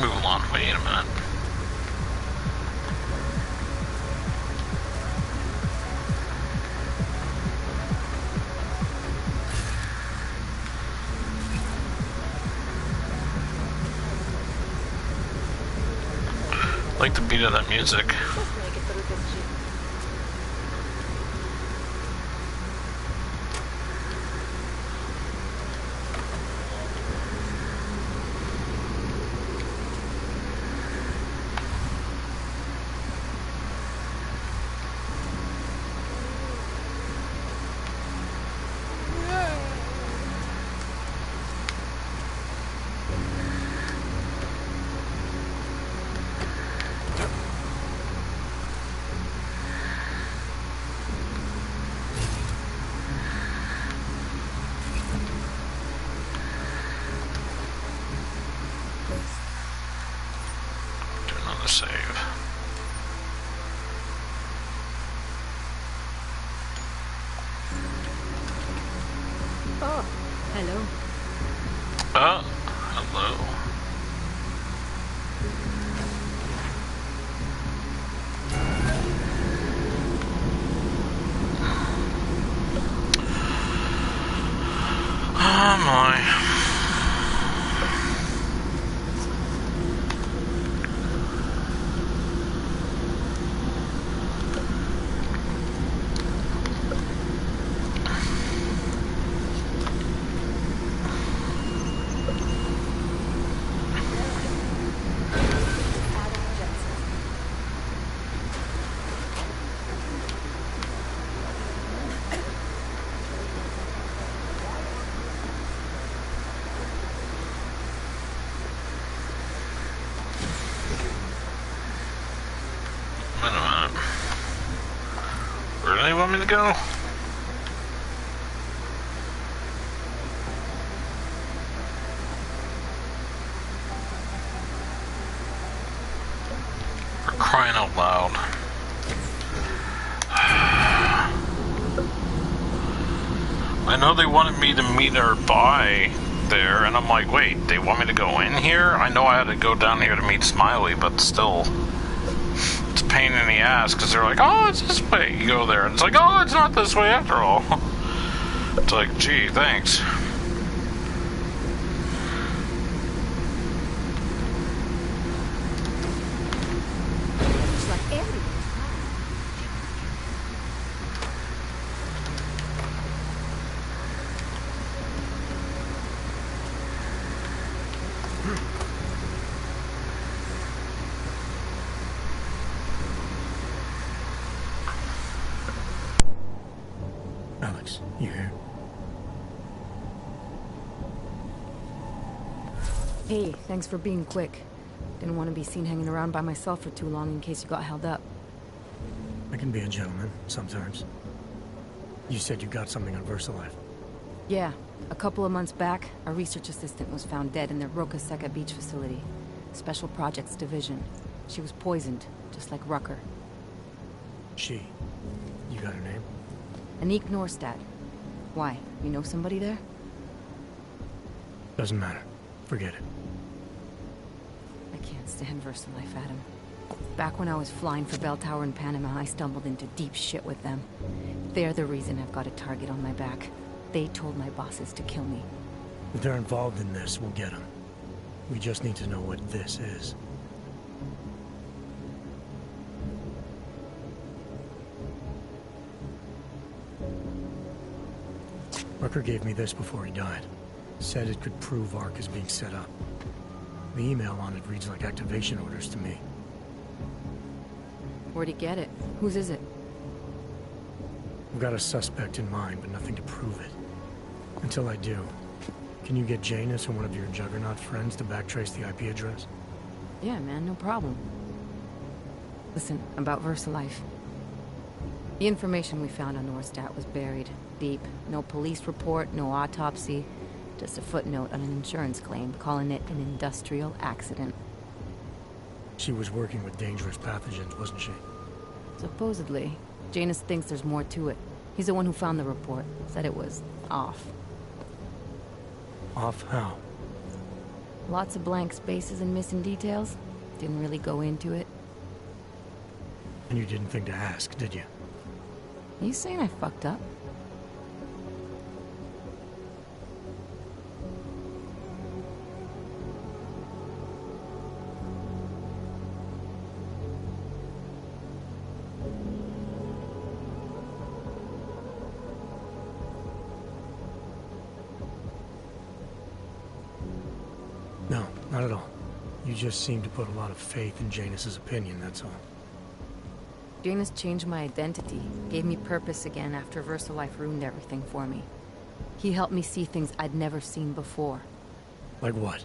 Move along. Wait a minute. I like the beat of that music. Save. Oh, hello. Hello. Oh my. Wait a minute. Where do they want me to go? For crying out loud. I know they wanted me to meet her by there, and I'm like, wait, they want me to go in here? I know I had to go down here to meet Smiley, but still. It's a pain in the ass, because they're like, oh, it's this way. You go there, and it's like, oh, it's not this way after all. It's like, gee, thanks. It's like everywhere. Alex, you here? Hey, thanks for being quick. Didn't want to be seen hanging around by myself for too long in case you got held up. I can be a gentleman, sometimes. You said you got something on VersaLife. Yeah, a couple of months back, a research assistant was found dead in their Roca Seca beach facility. Special Projects Division. She was poisoned, just like Rucker. She. You got her name? Anique Norstad. Why? You know somebody there? Doesn't matter. Forget it. I can't stand VersaLife, Adam. Back when I was flying for Bell Tower in Panama, I stumbled into deep shit with them. They're the reason I've got a target on my back. They told my bosses to kill me. If they're involved in this, we'll get them. We just need to know what this is. Rucker gave me this before he died. Said it could prove ARC is being set up. The email on it reads like activation orders to me. Where'd he get it? Whose is it? I've got a suspect in mind, but nothing to prove it. Until I do, can you get Janus or one of your Juggernaut friends to backtrace the IP address? Yeah, man, no problem. Listen, about VersaLife. The information we found on Nordstat was buried deep. No police report, no autopsy, just a footnote on an insurance claim calling it an industrial accident. She was working with dangerous pathogens, wasn't she? Supposedly. Janus thinks there's more to it. He's the one who found the report. Said it was off. Off how? Lots of blank spaces and missing details. Didn't really go into it. And you didn't think to ask, did you? You saying I fucked up? No, not at all. You just seem to put a lot of faith in Janus's opinion, that's all. Janus changed my identity, gave me purpose again after VersaLife ruined everything for me. He helped me see things I'd never seen before. Like what?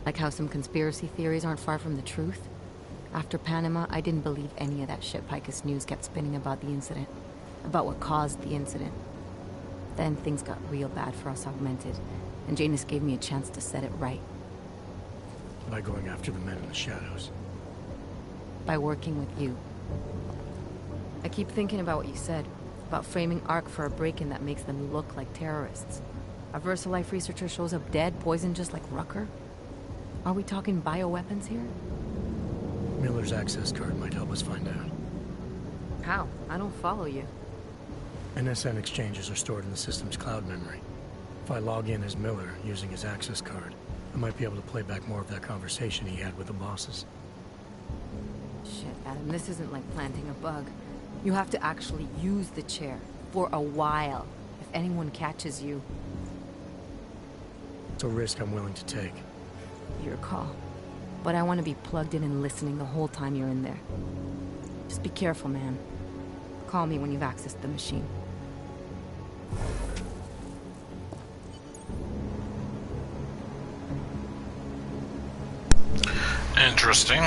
Like how some conspiracy theories aren't far from the truth. After Panama, I didn't believe any of that shit Picus News kept spinning about the incident. About what caused the incident. Then things got real bad for us Augmented, and Janus gave me a chance to set it right. By going after the men in the shadows. By working with you. I keep thinking about what you said, about framing ARC for a break-in that makes them look like terrorists. A VersaLife researcher shows up dead, poisoned just like Rucker? Are we talking bioweapons here? Miller's access card might help us find out. How? I don't follow you. NSN exchanges are stored in the system's cloud memory. If I log in as Miller using his access card, I might be able to play back more of that conversation he had with the bosses. Shit, Adam, this isn't like planting a bug. You have to actually use the chair. For a while. If anyone catches you. It's a risk I'm willing to take. Your call. But I want to be plugged in and listening the whole time you're in there. Just be careful, man. Call me when you've accessed the machine. Interesting.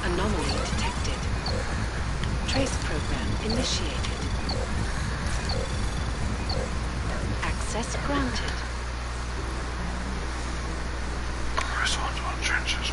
Anomaly detected. Trace program initiated. Access granted. Responsible trenches.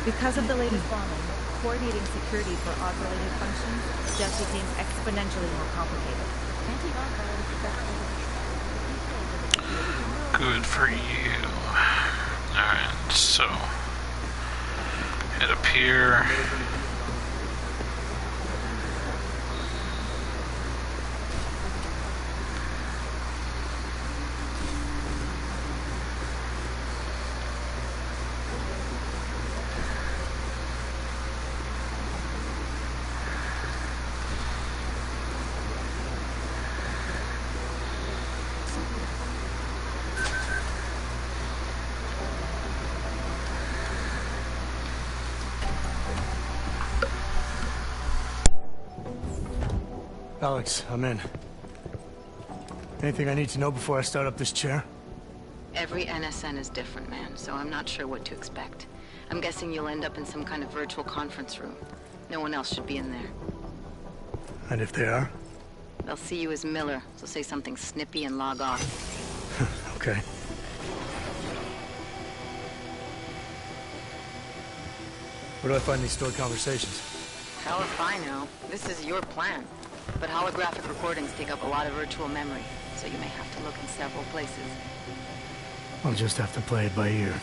Because of the latest bombing, coordinating security for AUG-related functions just became exponentially more complicated. Good for you. Alright, so head up here. Alex, I'm in. Anything I need to know before I start up this chair? Every NSN is different, man, so I'm not sure what to expect. I'm guessing you'll end up in some kind of virtual conference room. No one else should be in there. And if they are? They'll see you as Miller, so say something snippy and log off. Okay. Where do I find these stored conversations? Hell if I know. This is your plan. But holographic recordings take up a lot of virtual memory, so you may have to look in several places. I'll just have to play it by ear.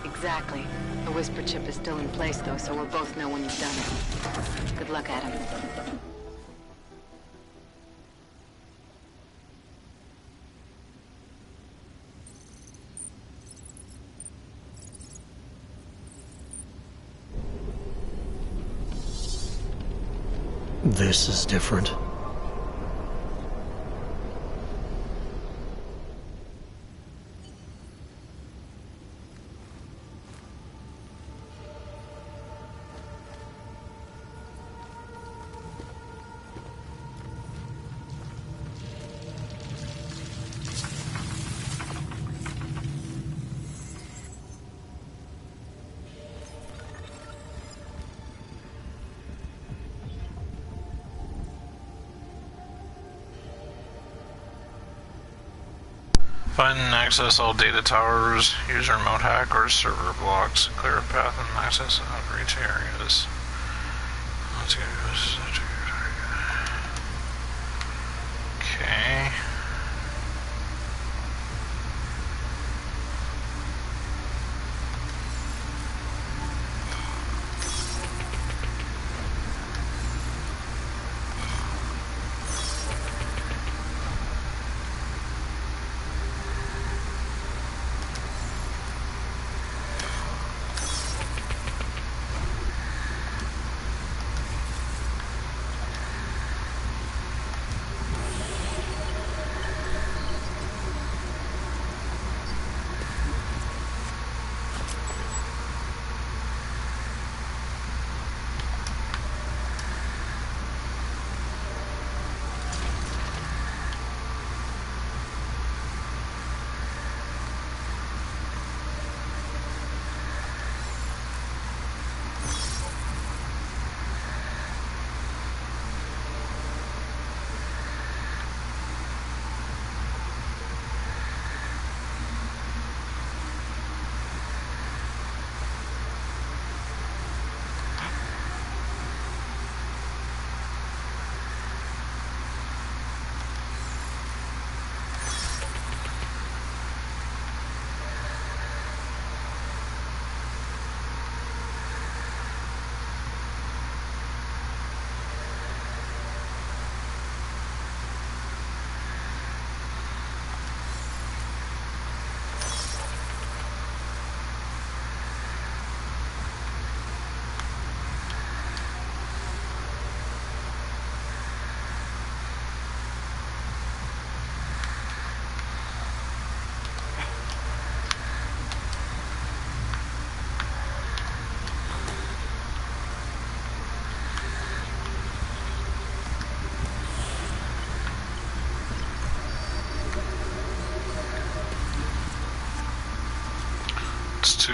Exactly. The whisper chip is still in place, though, so we'll both know when you've done it. Good luck, Adam. This is different. Find and access all data towers, use remote hack or server blocks, clear a path and access outreach areas. Let's go. Okay. It's 2.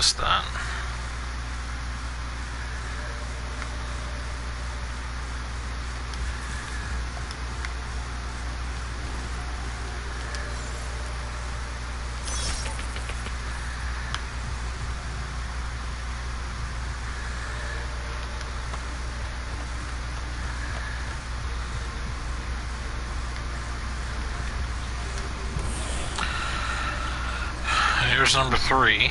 Missed that. Here's number 3.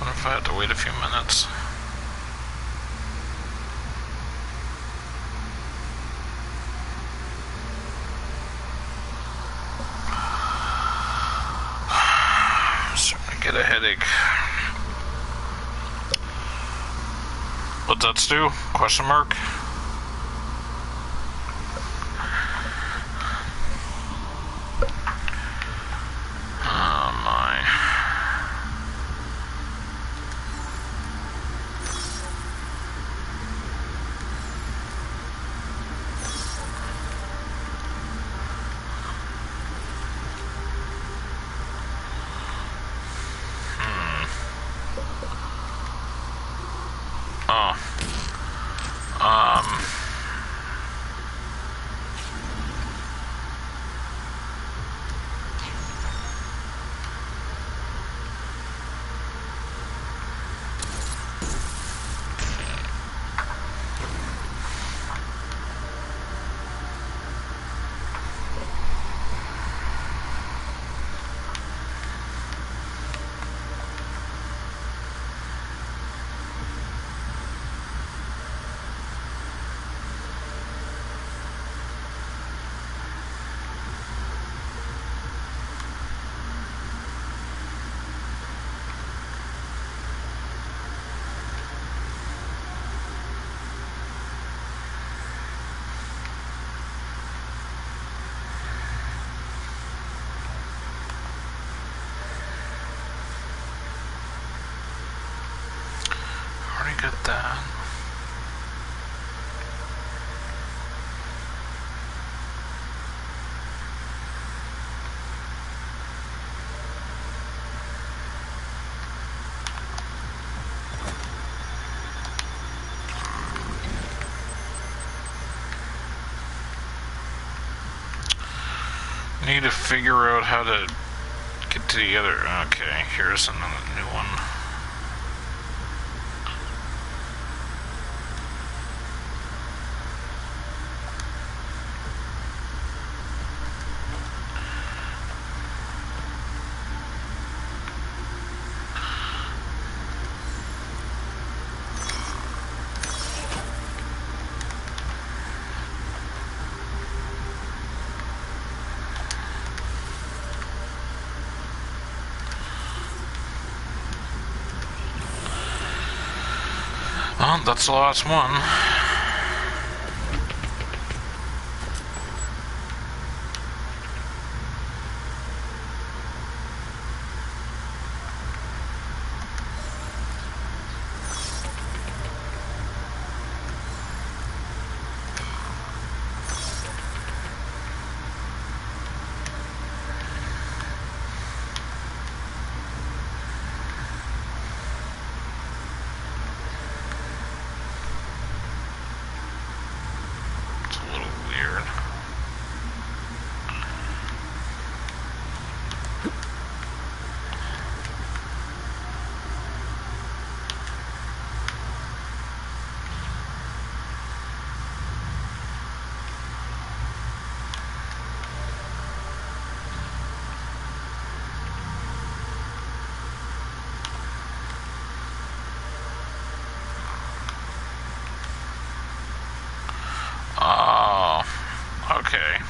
What if I had to wait a few minutes? I'm starting to get a headache. What's that, Stu? Question mark? Get that. Need to figure out how to get to the other. Okay, here's another new one. Well, that's the last one. Okay.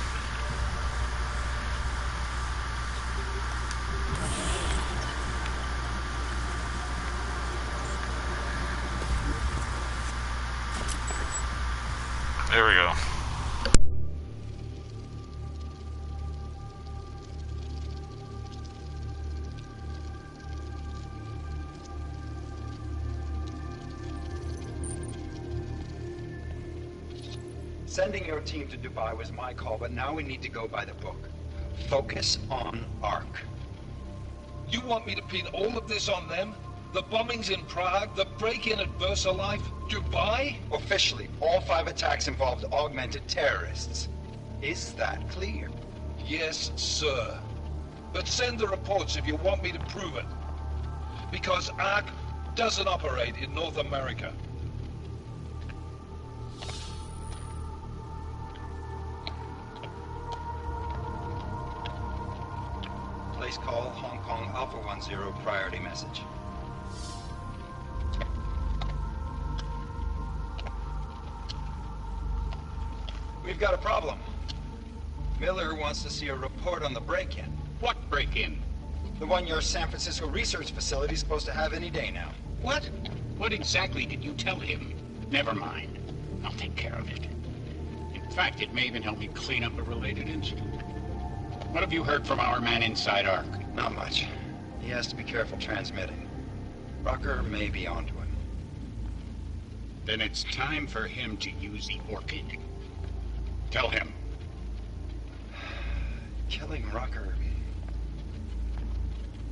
There we go. Sending your team to Dubai was my call, but now we need to go by the book. Focus on Ark. You want me to pin all of this on them? The bombings in Prague, the break-in at VersaLife, Dubai? Officially, all 5 attacks involved augmented terrorists. Is that clear? Yes, sir. But send the reports if you want me to prove it. Because Ark doesn't operate in North America. Place call, Hong Kong Alpha 10, priority message. We've got a problem. Miller wants to see a report on the break-in. What break-in? The one your San Francisco research facility is supposed to have any day now. What? What exactly did you tell him? Never mind. I'll take care of it. In fact, it may even help me clean up a related incident. What have you heard from our man inside Ark? Not much. He has to be careful transmitting. Rucker may be onto him. Then it's time for him to use the Orchid. Tell him. Killing Rucker...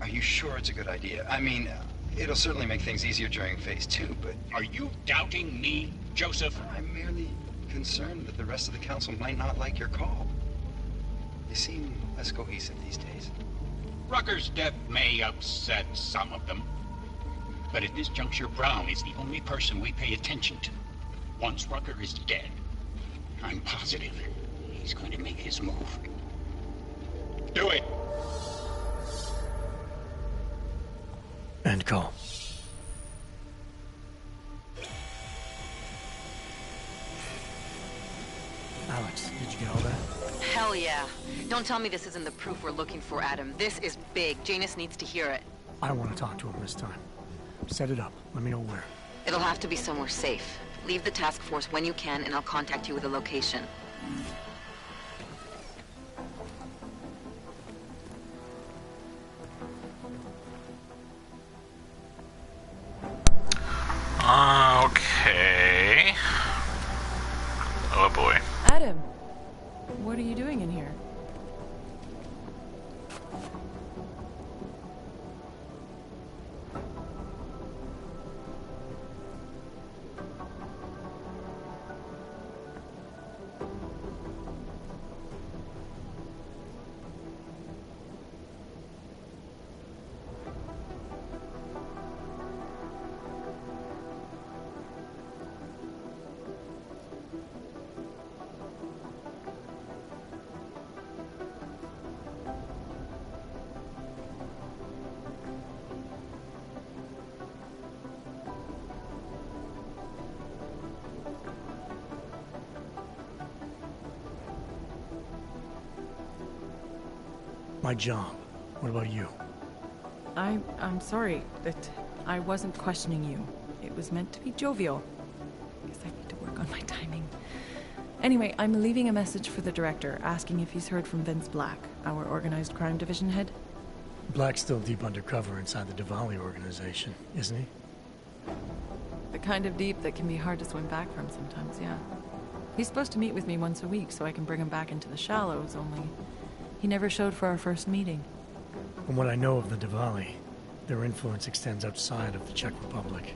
Are you sure it's a good idea? I mean, it'll certainly make things easier during Phase 2, but... Are you doubting me, Joseph? I'm merely concerned that the rest of the Council might not like your call. They seem less cohesive these days. Rucker's death may upset some of them. But at this juncture, Brown is the only person we pay attention to. Once Rucker is dead, I'm positive he's going to make his move. Do it! End call. Alex, did you get all that? Hell yeah. Don't tell me this isn't the proof we're looking for, Adam. This is big. Janus needs to hear it. I want to talk to him this time. Set it up. Let me know where. It'll have to be somewhere safe. Leave the task force when you can, and I'll contact you with a location. Okay. Oh boy. Adam, what are you doing in here? My job. What about you? I'm sorry that I wasn't questioning you. It was meant to be jovial. Guess I need to work on my timing. Anyway, I'm leaving a message for the director, asking if he's heard from Vince Black, our organized crime division head. Black's still deep undercover inside the Diwali organization, isn't he? The kind of deep that can be hard to swim back from sometimes, yeah. He's supposed to meet with me once a week so I can bring him back into the shallows, only he never showed for our first meeting. From what I know of the Diwali, their influence extends outside of the Czech Republic.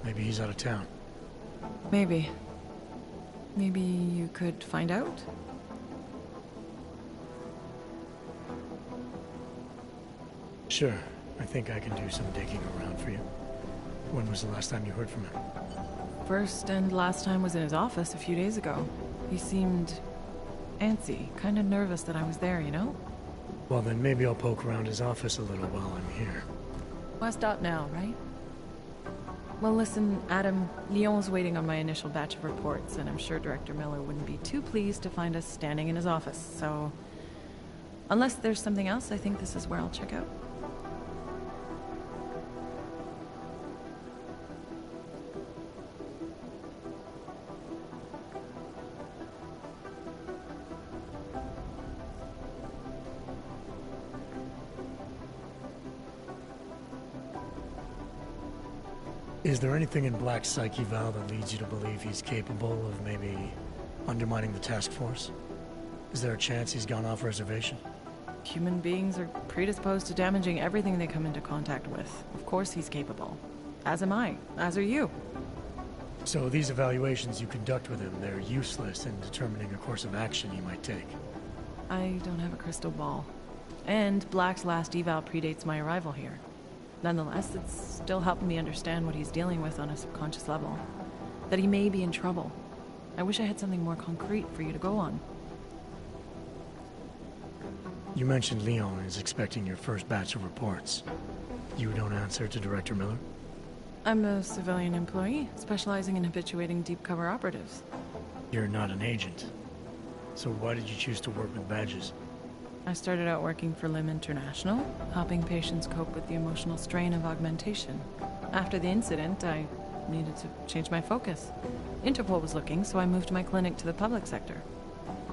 Maybe he's out of town. Maybe. Maybe you could find out? Sure. I think I can do some digging around for you. When was the last time you heard from him? First and last time was in his office a few days ago. He seemed antsy, kind of nervous that I was there, you know? Well, then maybe I'll poke around his office a little while I'm here. West out now, right? Well, listen, Adam, Lyon's waiting on my initial batch of reports, and I'm sure Director Miller wouldn't be too pleased to find us standing in his office, so... Unless there's something else, I think this is where I'll check out. Is there anything in Black's psyche, Val, that leads you to believe he's capable of maybe undermining the task force? Is there a chance he's gone off reservation? Human beings are predisposed to damaging everything they come into contact with. Of course he's capable. As am I. As are you. So these evaluations you conduct with him, they're useless in determining a course of action he might take? I don't have a crystal ball. And Black's last eval predates my arrival here. Nonetheless, it's still helping me understand what he's dealing with on a subconscious level. That he may be in trouble. I wish I had something more concrete for you to go on. You mentioned Leon is expecting your first batch of reports. You don't answer to Director Miller? I'm a civilian employee, specializing in habituating deep cover operatives. You're not an agent. So why did you choose to work with badges? I started out working for LIM International, helping patients cope with the emotional strain of augmentation. After the incident, I needed to change my focus. Interpol was looking, so I moved my clinic to the public sector.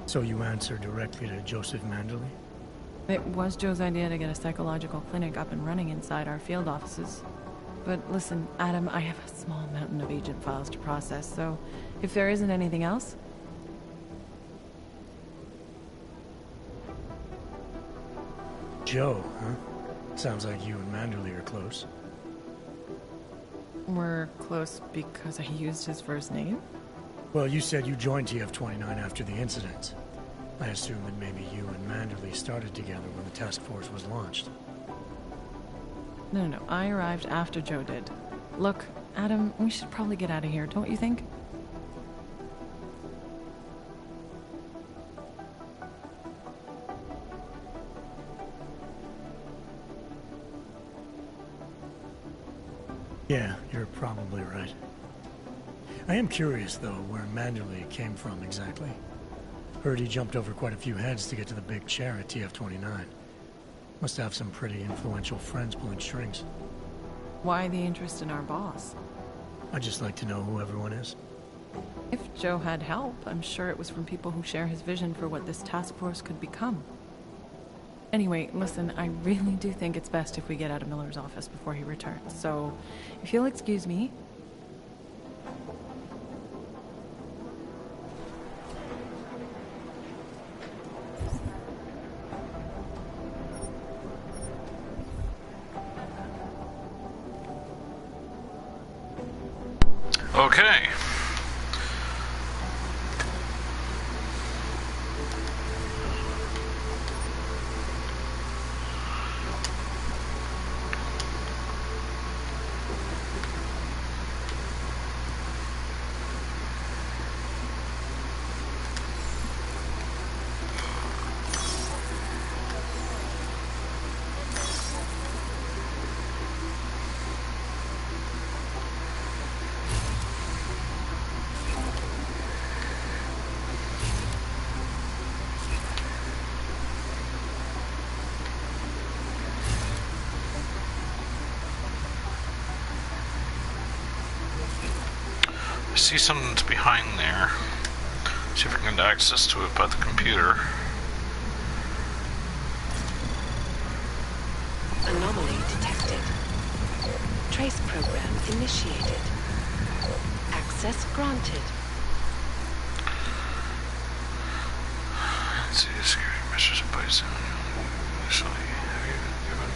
So you answer directly to Joseph Manderley? It was Joe's idea to get a psychological clinic up and running inside our field offices. But listen, Adam, I have a small mountain of agent files to process, so if there isn't anything else... Joe, huh? Sounds like you and Manderley are close. We're close because I used his first name? Well, you said you joined TF-29 after the incident. I assume that maybe you and Manderley started together when the task force was launched. No, I arrived after Joe did. Look, Adam, we should probably get out of here, don't you think? Yeah, you're probably right. I am curious, though, where Manderley came from exactly. Heard he jumped over quite a few heads to get to the big chair at TF-29. Must have some pretty influential friends pulling strings. Why the interest in our boss? I'd just like to know who everyone is. If Joe had help, I'm sure it was from people who share his vision for what this task force could become. Anyway, listen, I really do think it's best if we get out of Miller's office before he returns, so if you'll excuse me... Okay. I see something's behind there. See if I can get access to it by the computer. Anomaly detected. Trace program initiated. Access granted. Let's see, security measures in place. Initially, have you been given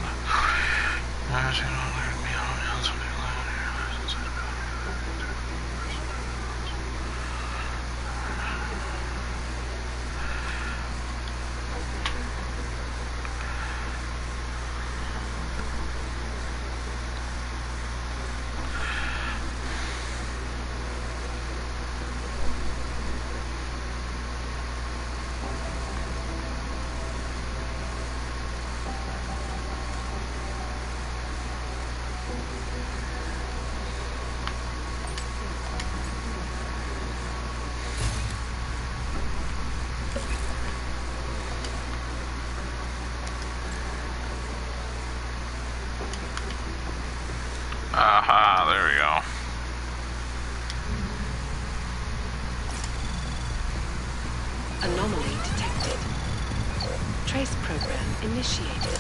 Anomaly detected. Trace program initiated.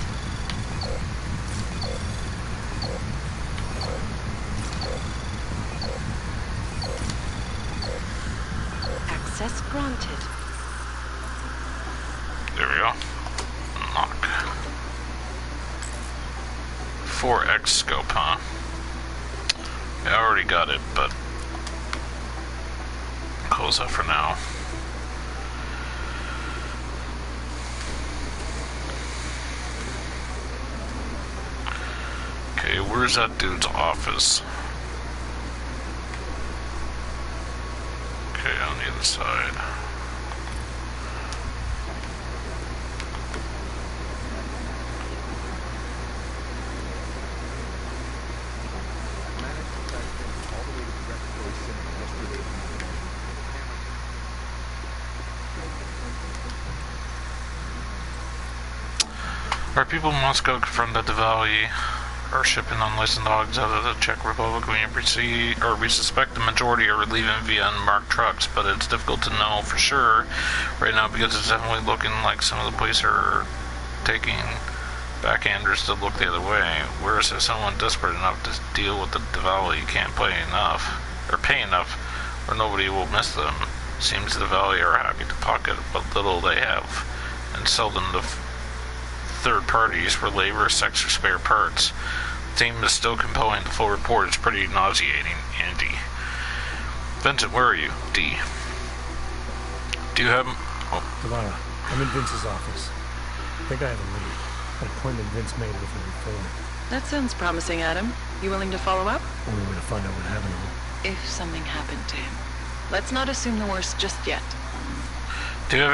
Access granted. There we go. Unlock. 4X scope, huh? I already got it, but close that for now. Okay, where's that dude's office? Okay, on the other side. Our people must go confront the Diwali are shipping unlicensed dogs out of the Czech Republic. We suspect the majority are leaving via unmarked trucks, but it's difficult to know for sure right now because it's definitely looking like some of the police are taking backhanders to look the other way. Whereas if someone desperate enough to deal with the Diwali can't pay enough, or nobody will miss them. Seems the Diwali are happy to pocket what little they have and sell them to third parties for labor, sex, or spare parts. The theme is still compelling. The full report is pretty nauseating, Andy. Vincent, where are you? D. Do you have... Oh. Delara, I'm in Vince's office. I think I have a lead. An appointment Vince made with him before. That sounds promising, Adam. You willing to follow up? Only way to find out what happened to him. If something happened to him. Let's not assume the worst just yet. Do you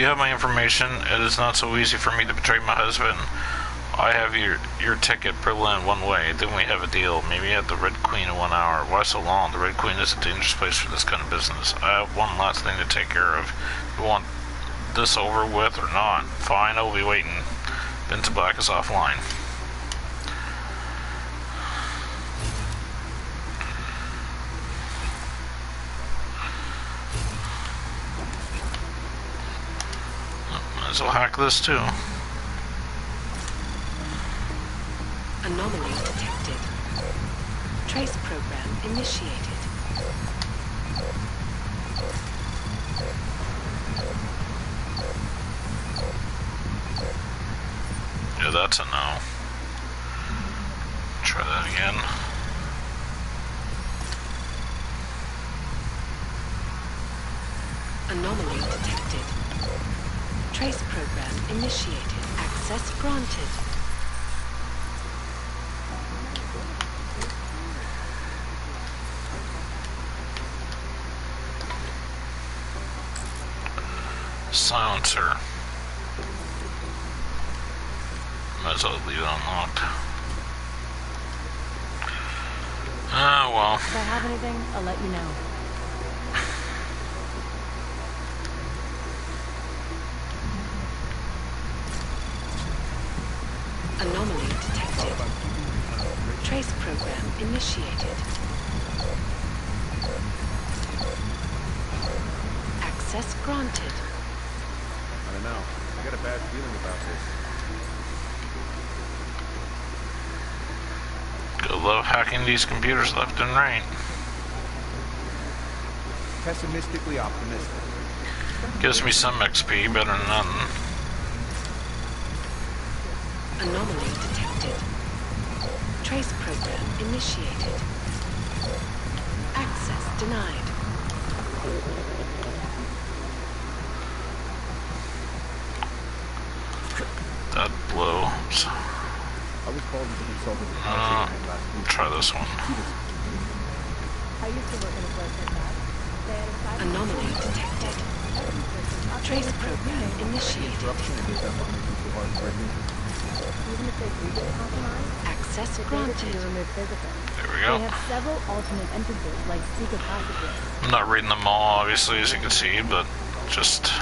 have my information? It is not so easy for me to betray my husband. I have your ticket, Berlin, one way. Then we have a deal. Maybe at the Red Queen in 1 hour. Why so long? The Red Queen is a dangerous place for this kind of business. I have one last thing to take care of. You want this over with or not? Fine, I'll be waiting. Vince Black is offline. Might as well hack this too. Anomaly detected. Trace program initiated. Yeah, that's a no. Try that again. Anomaly detected. Trace program initiated. Access granted. Silencer. Might as well leave it unlocked. Ah, well. If I have anything, I'll let you know. Anomaly detected. Trace program initiated. Access granted. I don't know. I got a bad feeling about this. Gotta love hacking these computers left and right. Pessimistically optimistic. Gives me some XP, better than nothing. Anomaly detected. Trace program initiated. Access denied. That blows. I was called as a consultant to last week. Try this one. I used to work in a place like that. They had a side Anomaly detected. Trace program initiated. Even if they do get compromised, Access to granted. remove physical. There we go. They have several alternate entrances, like secret passages. I'm not reading them all, obviously, as you can see, but just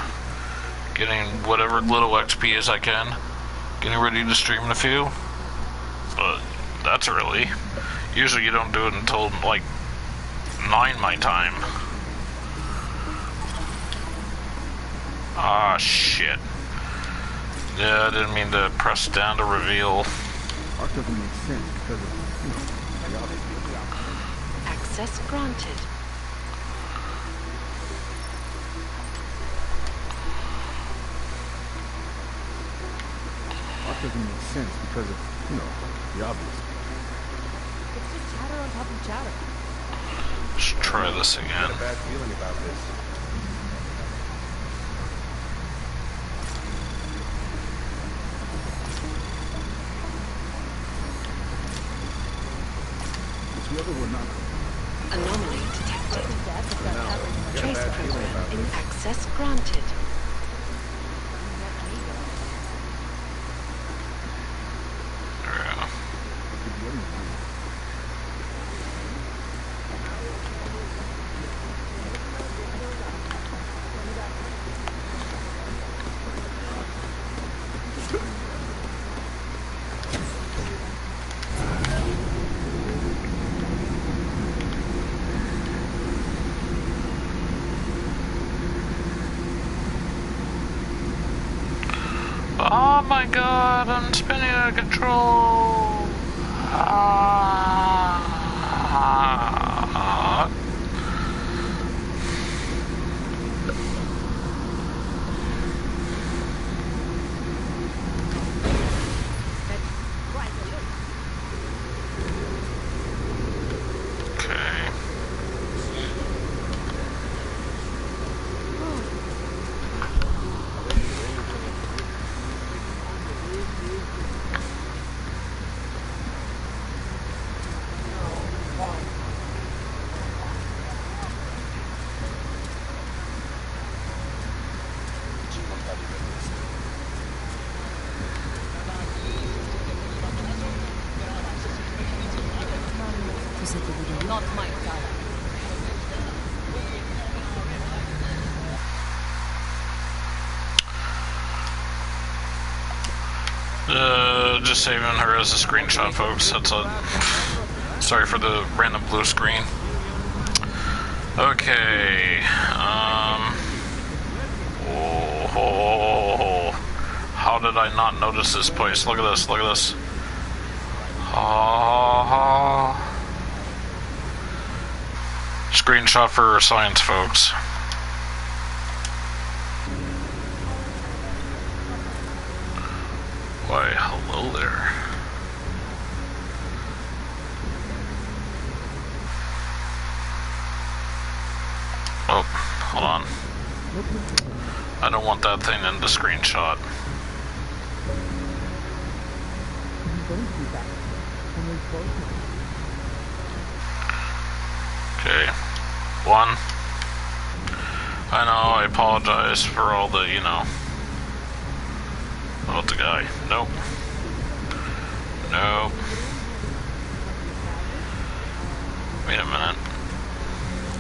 getting whatever little XP as I can. Getting ready to stream in a few. But that's early. Usually you don't do it until like 9 my time. shit. Yeah, I didn't mean to press down to reveal. Art doesn't make sense because of, the obvious. Access granted. Art doesn't make sense because of, the obvious. It's just chatter on top of chatter. Let's try this again. I got a bad feeling about this. It's whoever we're not. Anomaly detected. I got a Trace bad feeling program about in this. access granted. Oh my god, I'm spinning out of control. Okay. Not my style. Just saving her as a screenshot, folks. That's a. Sorry for the random blue screen. Okay. Oh, how did I not notice this place? Look at this. Look at this. Oh. Screenshot for science, folks. Why, hello there. Oh, hold on. I don't want that thing in the screenshot. Okay. One. I know, I apologize for all the, about the guy. Nope. Nope. Wait a minute.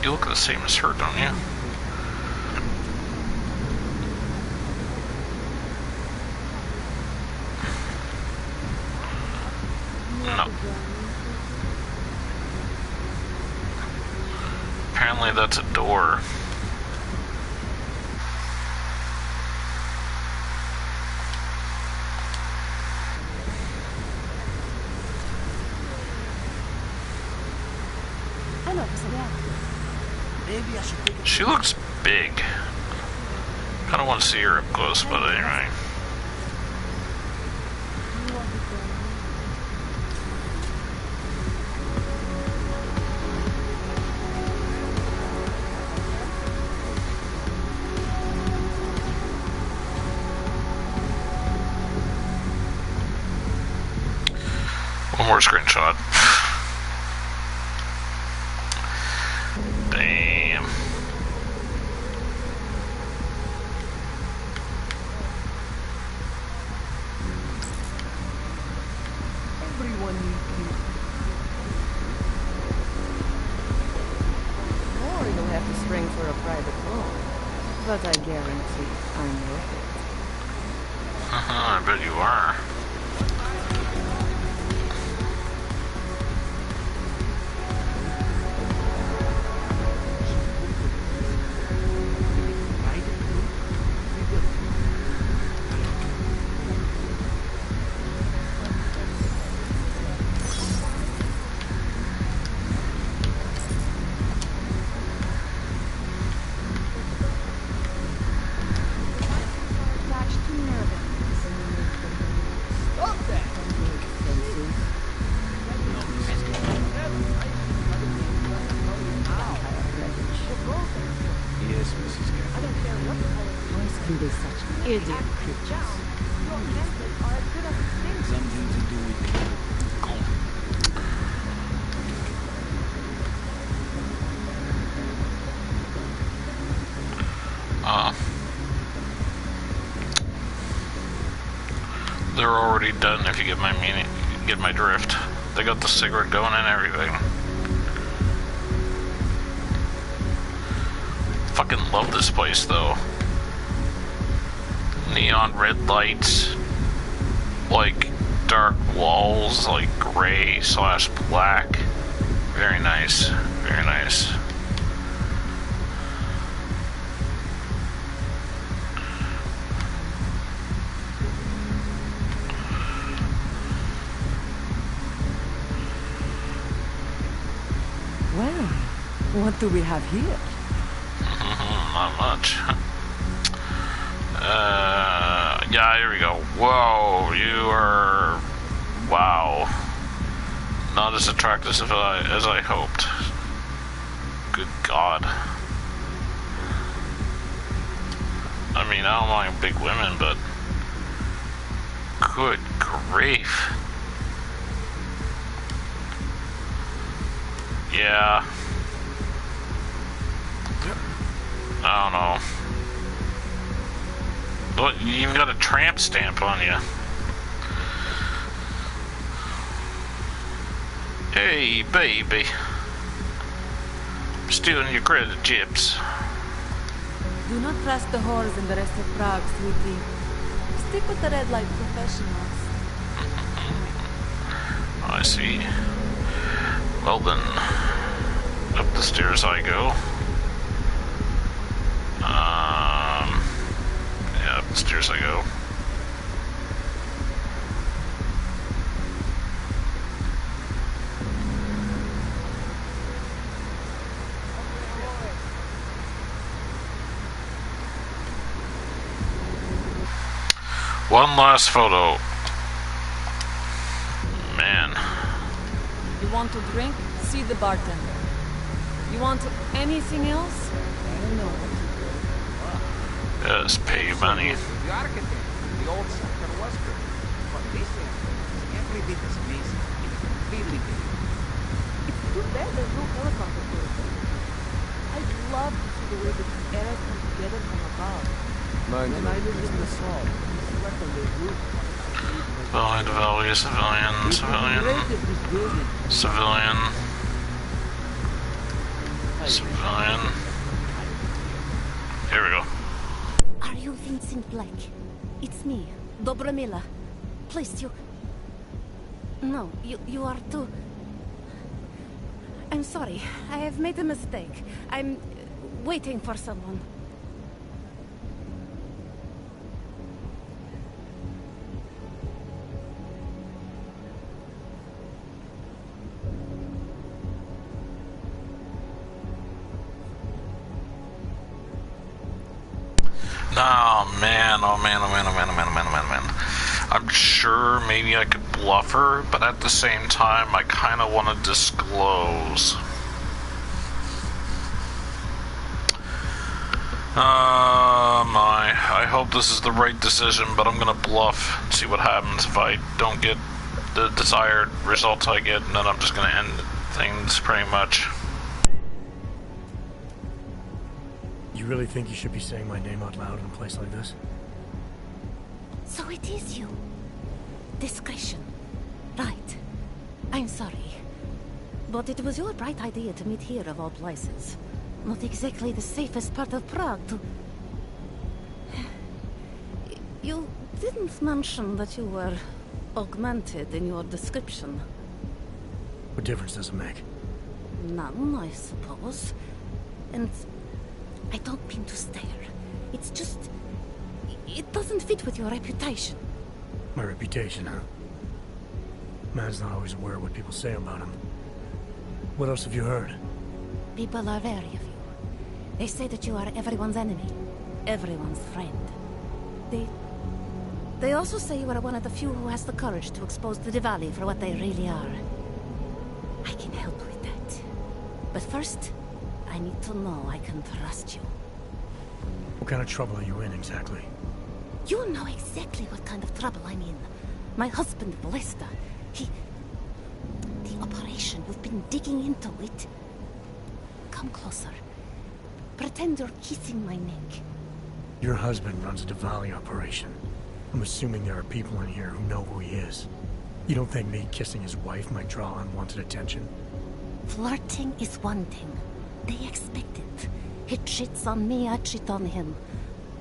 You look the same as her, don't you? No. Apparently that's a door. Maybe I should take a... She looks big. Kinda want to see her up close, but anyway. One more screenshot. Damn. Everyone needs you. Or you'll have to spring for a private loan. But I guarantee I'm worth it. I bet you are. species get. I don't care what color. Why can be such idiot creatures? Your methods are as good as extinct. Some things to do with the They're already done, if you get my meaning, get my drift. They got the cigarette going and everything. Fucking love this place though. Neon red lights, like dark walls, like gray/black. Very nice, very nice. Well, what do we have here? Not much. Yeah, here we go. Whoa, you are... Wow. Not as attractive as I hoped. Good God. I mean, I don't mind big women, but... Good grief. Yeah. I don't know. But you even got a tramp stamp on you. Hey, baby. Stealing your credit chips. Do not trust the whores in the rest of Prague, sweetie. Stick with the red light professionals. I see. Well then, up the stairs I go. Yeah, up the stairs I go. One last photo. Man. You want to drink? See the bartender. You want anything else? I don't know. Yes, pay you money. The architect, the old Sector Western. But this is every bit as amazing. Completely different. It's too bad there's no helicopter for it. I'd love to see the way the two eras come together from above. When I lived in the Salt, we slept on the roof. Civilian to value, civilian, civilian, civilian, civilian. Here we go. Are you Vincent Blake? It's me, Dobromila. Please, you... No, you are too... I'm sorry. I have made a mistake. I'm waiting for someone. Oh man, oh man, oh man, oh man, oh man, oh man, oh man, oh man. I'm sure maybe I could bluff her, but at the same time, I kind of want to disclose. I hope this is the right decision, but I'm gonna bluff and see what happens. If I don't get the desired results I get, then I'm just gonna end things pretty much. You really think you should be saying my name out loud in a place like this? So it is you. Discretion. Right. I'm sorry. But it was your bright idea to meet here of all places. Not exactly the safest part of Prague to... You didn't mention that you were augmented in your description. What difference does it make? None, I suppose. And I don't mean to stare. It's just... It doesn't fit with your reputation. My reputation, huh? Man's not always aware of what people say about him. What else have you heard? People are wary of you. They say that you are everyone's enemy. Everyone's friend. They also say you are one of the few who has the courage to expose the Diwali for what they really are. I can help with that. But first, I need to know I can trust you. What kind of trouble are you in, exactly? You know exactly what kind of trouble I'm in. My husband, Lester, the operation, you've been digging into it. Come closer. Pretend you're kissing my neck. Your husband runs a Diwali operation. I'm assuming there are people in here who know who he is. You don't think me kissing his wife might draw unwanted attention? Flirting is one thing. They expect it. He cheats on me, I cheat on him.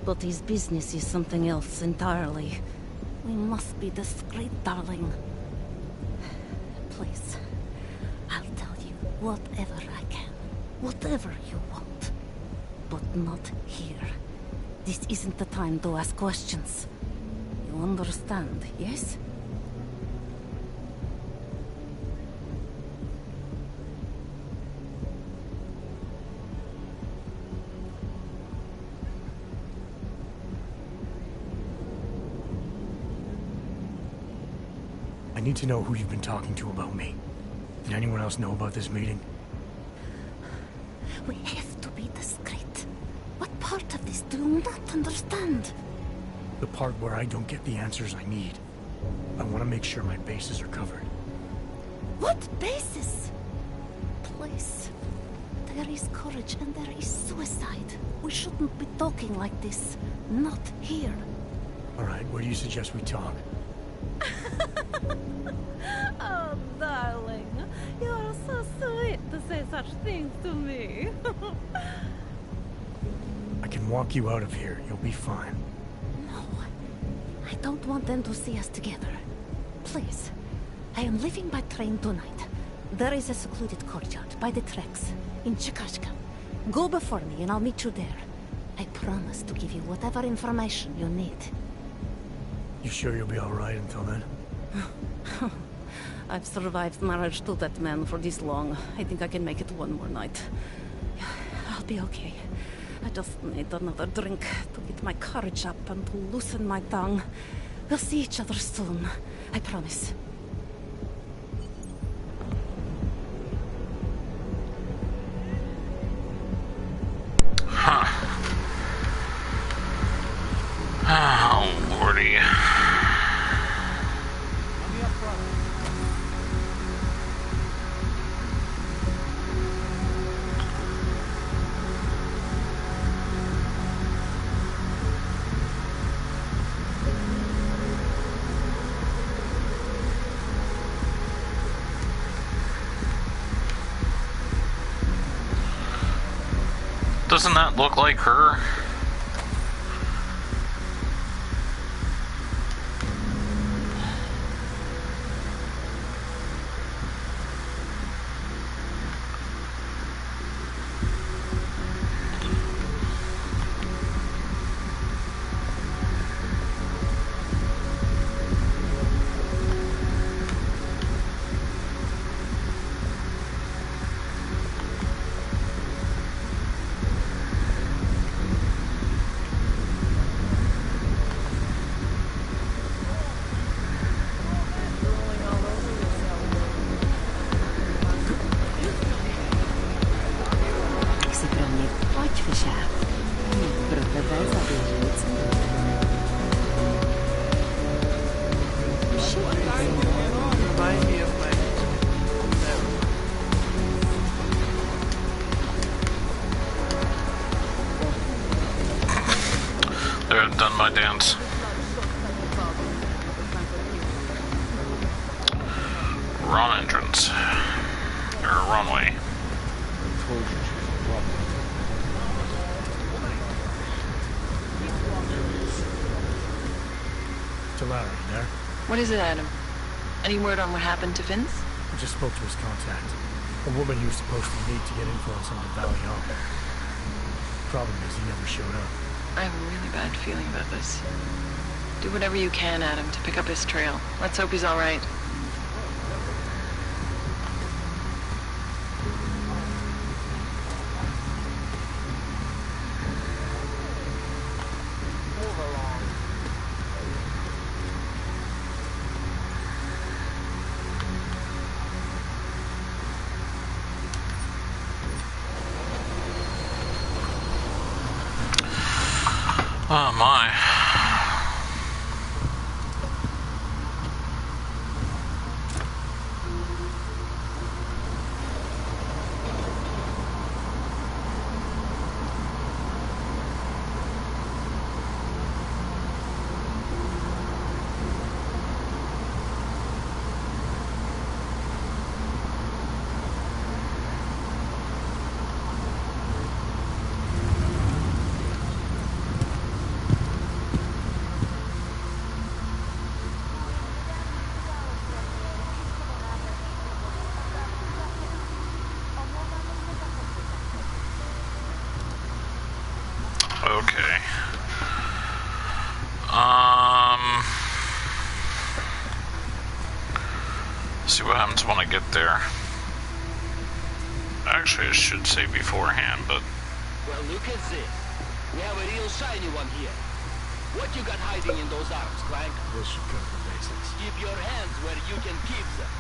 But his business is something else entirely. We must be discreet, darling. Please, I'll tell you whatever I can. Whatever you want. But not here. This isn't the time to ask questions. You understand, yes? I need to know who you've been talking to about me. Did anyone else know about this meeting? We have to be discreet. What part of this do you not understand? The part where I don't get the answers I need. I want to make sure my bases are covered. What basis? Please. There is courage and there is suicide. We shouldn't be talking like this. Not here. Alright, where do you suggest we talk? Oh, darling. You are so sweet to say such things to me. I can walk you out of here. You'll be fine. No. I don't want them to see us together. Please. I am leaving by train tonight. There is a secluded courtyard by the tracks in Chikashka. Go before me and I'll meet you there. I promise to give you whatever information you need. You sure you'll be alright until then? I've survived marriage to that man for this long. I think I can make it one more night. I'll be okay. I just need another drink to get my courage up and to loosen my tongue. We'll see each other soon. I promise. Oh, lordy. Doesn't that look like her? There, I've done my dance. Wrong entrance. Or wrong way. Delara, you there? What is it, Adam? Any word on what happened to Vince? I just spoke to his contact. A woman he was supposed to meet to get influence on the Valley Home. Problem is, he never showed up. I have a really bad feeling about this. Do whatever you can, Adam, to pick up his trail. Let's hope he's all right. Oh my. Okay. See what happens when I get there. Actually, I should say beforehand, but... Well, look at this. We have a real shiny one here. What you got hiding in those arms, Clank? This should cover the basics. Keep your hands where you can keep them.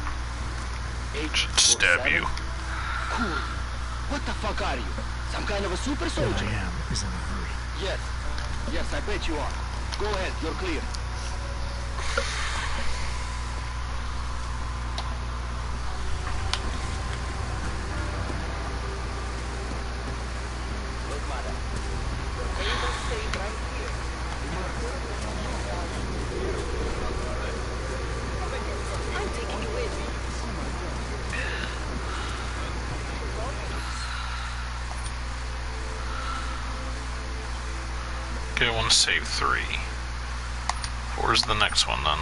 Should stab you. Cool. What the fuck are you? Some kind of a super soldier? I am, is in a hurry. Yes. Yes, I bet you are. Go ahead, you're clear. Look, madam. The table stayed right here. I'm taking you with me. Okay, I want to save 3. Where's the next one then?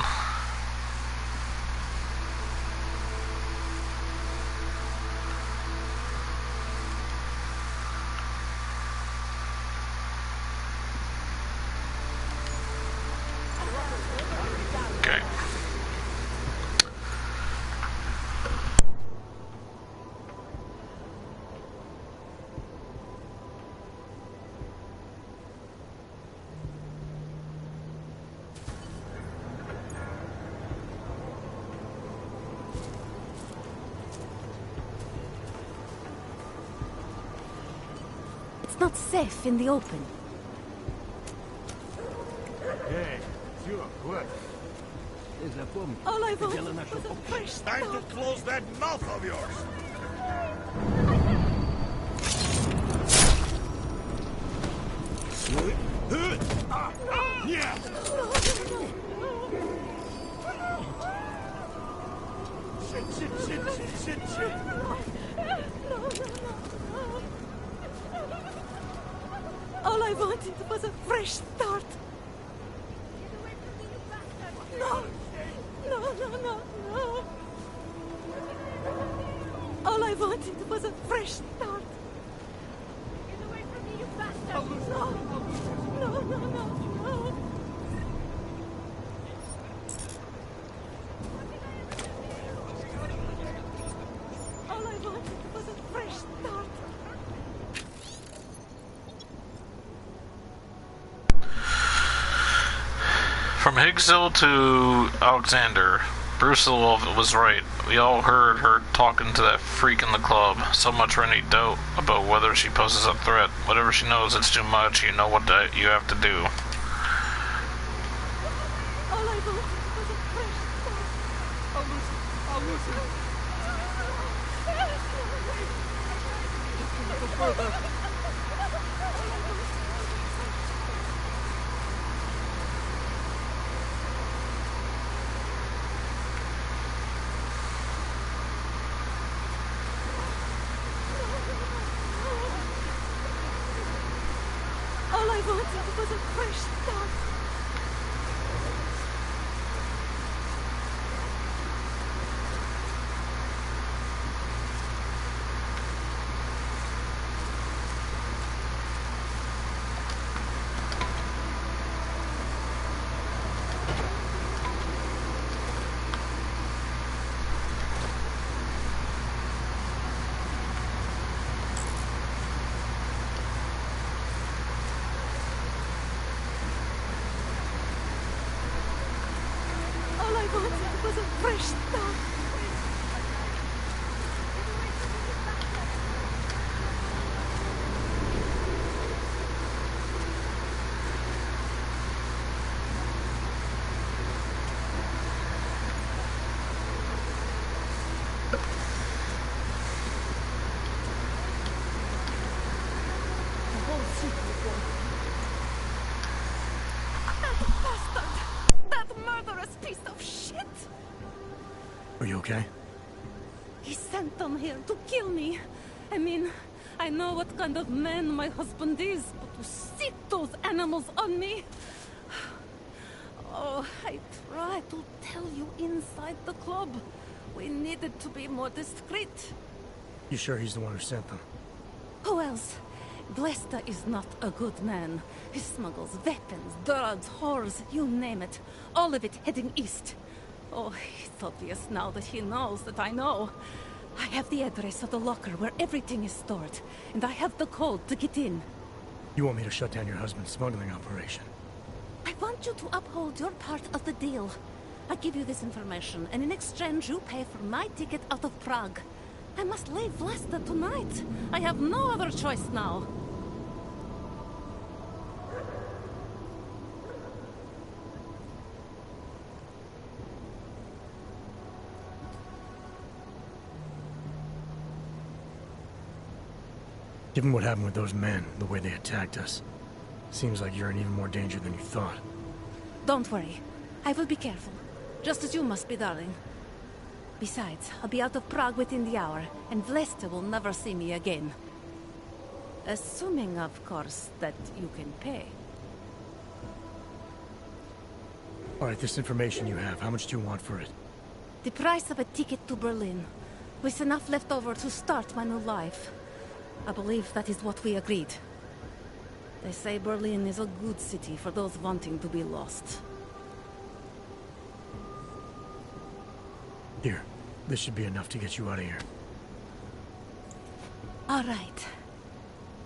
Okay. It's not safe in the open. Hey, sure, quick. All I want was a fresh Time to close that mouth of yours! Yeah! Shit. All I wanted was a fresh start. No. All I wanted was a fresh start. Get away from me, you bastard! No. All I wanted was a fresh start. From Higgsville to Alexander, Bruce was right. We all heard her talking to that freak in the club. So much for any doubt about whether she poses a threat. Whatever she knows, it's too much. You know what you have to do. All I wanted was a fresh start. I'll lose it. Just a little further. All I wanted was a fresh start. All I wanted was a fresh start. okay? He sent them here to kill me. I mean, I know what kind of man my husband is, but to sick those animals on me... Oh, I tried to tell you inside the club. We needed to be more discreet. You sure he's the one who sent them? Who else? Blesta is not a good man. He smuggles weapons, drugs, whores, you name it. All of it heading east. Oh, it's obvious now that he knows that I know. I have the address of the locker where everything is stored, and I have the code to get in. You want me to shut down your husband's smuggling operation? I want you to uphold your part of the deal. I give you this information, and in exchange you pay for my ticket out of Prague. I must leave Vlasta tonight. I have no other choice now. Given what happened with those men, the way they attacked us, seems like you're in even more danger than you thought. Don't worry. I will be careful. Just as you must be, darling. Besides, I'll be out of Prague within the hour, and Vlasta will never see me again. Assuming, of course, that you can pay. Alright, this information you have, how much do you want for it? The price of a ticket to Berlin, with enough left over to start my new life. I believe that is what we agreed. They say Berlin is a good city for those wanting to be lost. Here, this should be enough to get you out of here. All right.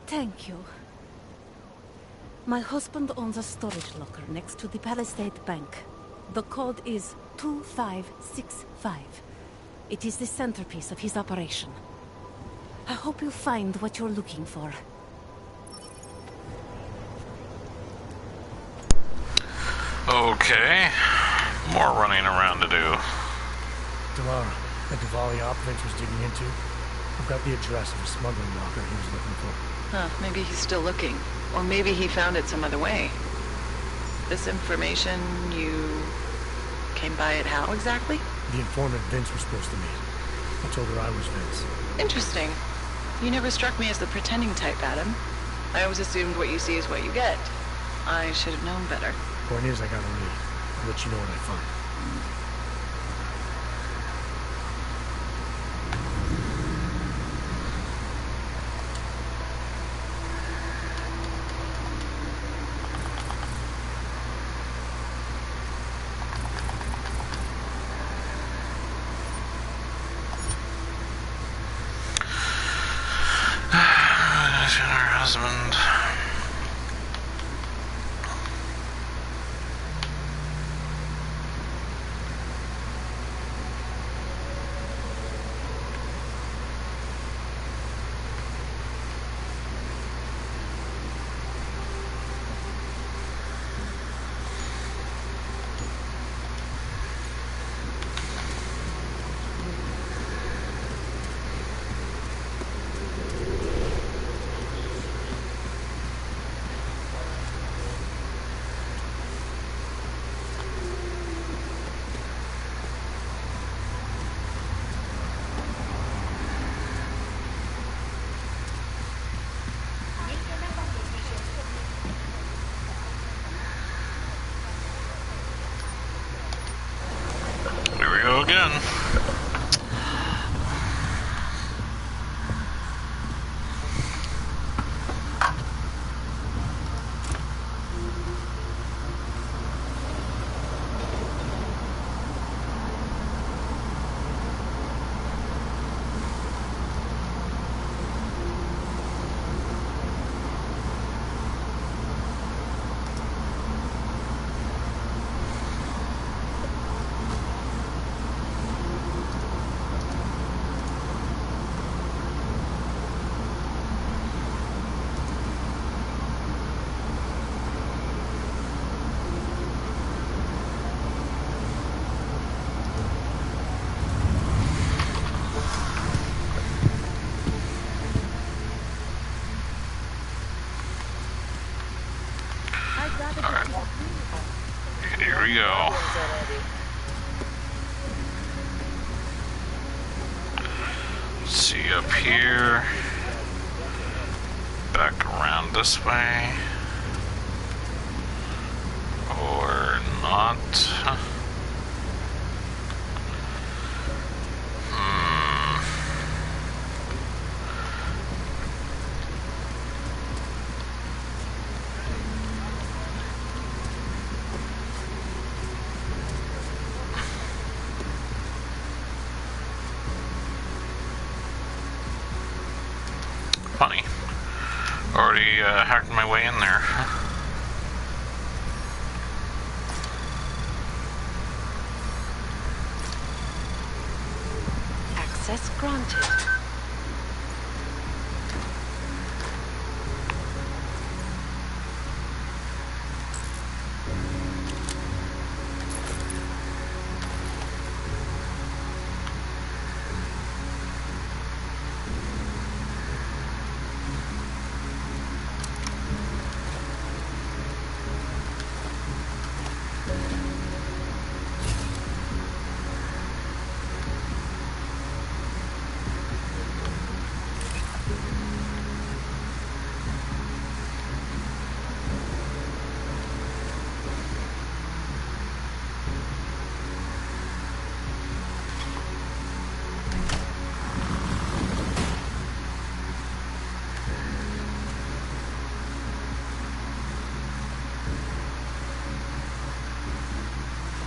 Thank you. My husband owns a storage locker next to the Palisade Bank. The code is 2565. It is the centerpiece of his operation. I hope you find what you're looking for. Okay. More running around to do. Delara, the Diwali op Vince was digging into, I've got the address of a smuggling locker he was looking for. Huh, maybe he's still looking. Or maybe he found it some other way. This information, you came by it how exactly? The informant Vince was supposed to meet. I told her I was Vince. Interesting. You never struck me as the pretending type, Adam. I always assumed what you see is what you get. I should have known better. Point is, I got a lead. I'll let you know what I find. Her husband. Again. Alright. Here we go. See up here. Back around this way. Or not. Funny. Already hacked my way in there. Access granted.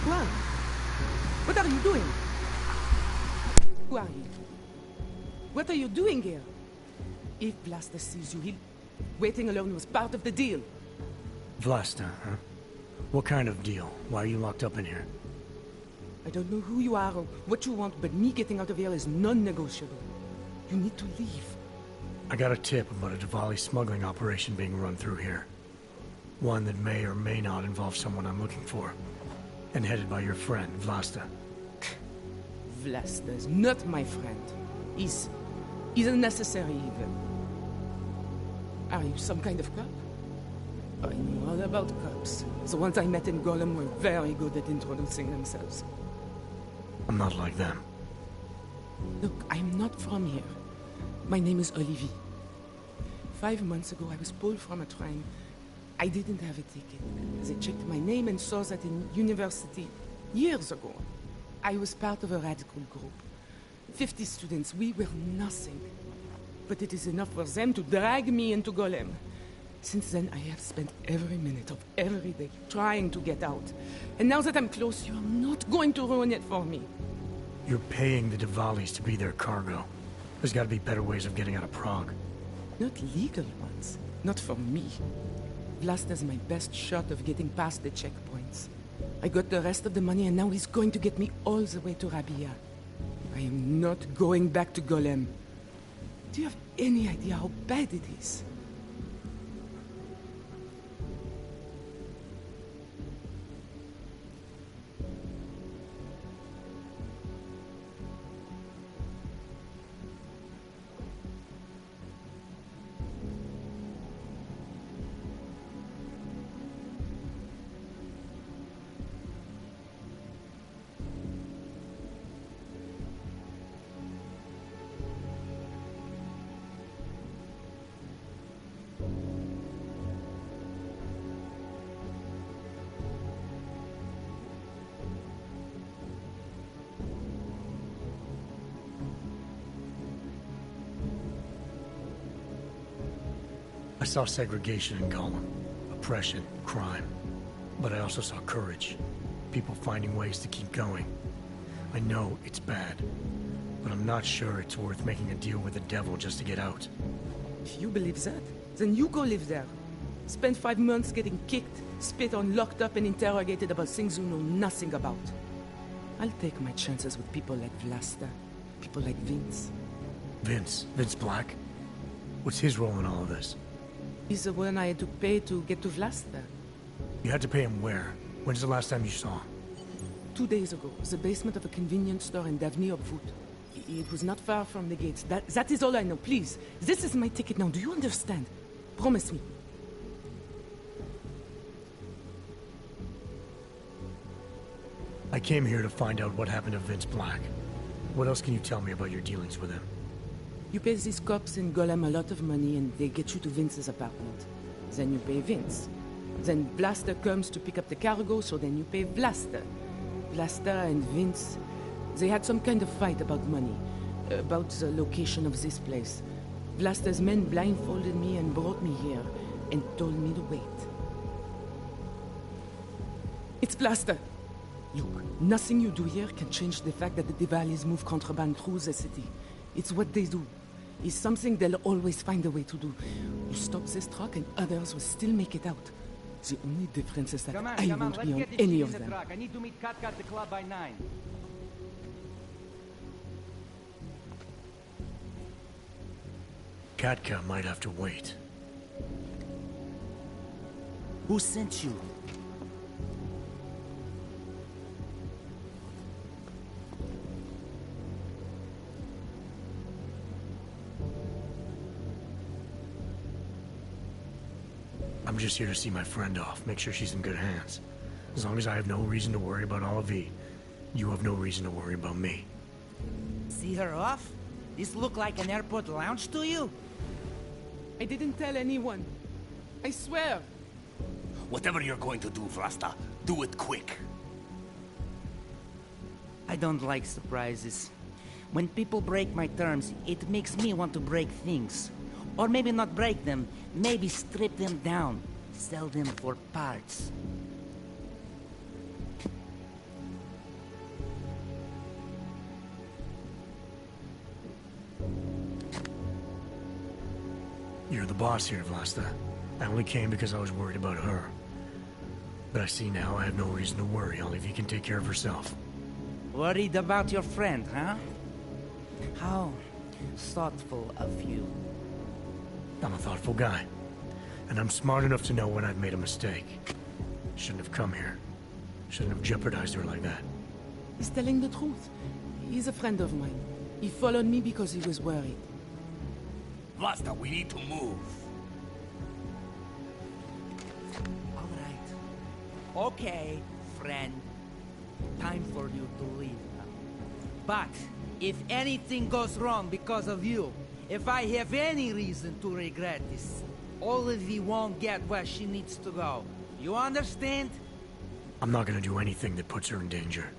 Juan, what are you doing? Who are you? What are you doing here? If Vlasta sees you, waiting alone was part of the deal. Vlasta, huh? What kind of deal? Why are you locked up in here? I don't know who you are or what you want, but me getting out of here is non-negotiable. You need to leave. I got a tip about a Diwali smuggling operation being run through here. One that may or may not involve someone I'm looking for. And headed by your friend, Vlasta. Vlasta is not my friend. He's unnecessary evil. Are you some kind of cop? I know all about cops. The ones I met in Golem were very good at introducing themselves. I'm not like them. Look, I'm not from here. My name is Olivier. 5 months ago, I was pulled from a train. I didn't have a ticket. They checked my name and saw that in university years ago. I was part of a radical group. 50 students, we were nothing. But it is enough for them to drag me into Golem. Since then, I have spent every minute of every day trying to get out. And now that I'm close, you are not going to ruin it for me. You're paying the Diwalis to be their cargo. There's got to be better ways of getting out of Prague. Not legal ones. Not for me. Vlasta's my best shot of getting past the checkpoints. I got the rest of the money and now he's going to get me all the way to Rabia. I am not going back to Golem. Do you have any idea how bad it is? I saw segregation in Gollum, oppression, crime. But I also saw courage, people finding ways to keep going. I know it's bad, but I'm not sure it's worth making a deal with the devil just to get out. If you believe that, then you go live there. Spend 5 months getting kicked, spit on, locked up and interrogated about things you know nothing about. I'll take my chances with people like Vlasta, people like Vince. Vince Black? What's his role in all of this? He's the one I had to pay to get to Vlasta. You had to pay him where? When's the last time you saw him? 2 days ago, the basement of a convenience store in Davni Obvut. It was not far from the gates. That is all I know. Please, this is my ticket now. Do you understand? Promise me. I came here to find out what happened to Vince Black. What else can you tell me about your dealings with him? You pay these cops in Golem a lot of money and they get you to Vince's apartment. Then you pay Vince. Then Blaster comes to pick up the cargo, so then you pay Blaster. Blaster and Vince, they had some kind of fight about money, about the location of this place. Blaster's men blindfolded me and brought me here and told me to wait. It's Blaster! Look, nothing you do here can change the fact that the Diwalis move contraband through the city. It's what they do. It's something they'll always find a way to do. You stop this truck and others will still make it out. The only difference is that I won't be on any of them. I need to meet Katka at the club by 9. Katka might have to wait. Who sent you? I'm just here to see my friend off, make sure she's in good hands. As long as I have no reason to worry about Olive, you have no reason to worry about me. See her off? This look like an airport lounge to you? I didn't tell anyone. I swear. Whatever you're going to do, Vlasta, do it quick. I don't like surprises. When people break my terms, it makes me want to break things. Or maybe not break them, maybe strip them down. Sell them for parts. You're the boss here, Vlasta. I only came because I was worried about her. But I see now I have no reason to worry. Olive can take care of herself. Worried about your friend, huh? How thoughtful of you. I'm a thoughtful guy. And I'm smart enough to know when I've made a mistake. Shouldn't have come here. Shouldn't have jeopardized her like that. He's telling the truth. He's a friend of mine. He followed me because he was worried. Vlasta, we need to move. All right. Okay, friend. Time for you to leave now. But if anything goes wrong because of you, if I have any reason to regret this, Olive won't get where she needs to go. You understand? I'm not gonna do anything that puts her in danger.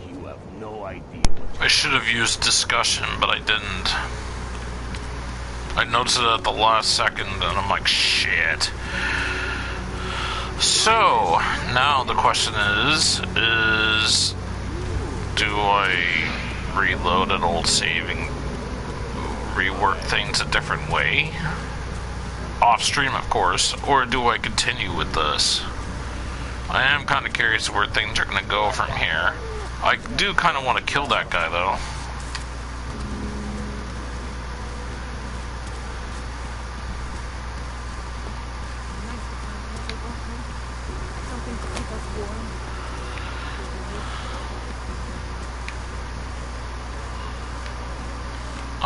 You have no idea. I should have used discussion, but I didn't. I noticed it at the last second, and I'm like, shit. So, now the question is do I reload an old save and rework things a different way? Off stream, of course, or do I continue with this? I am kind of curious where things are going to go from here. I do kind of want to kill that guy, though.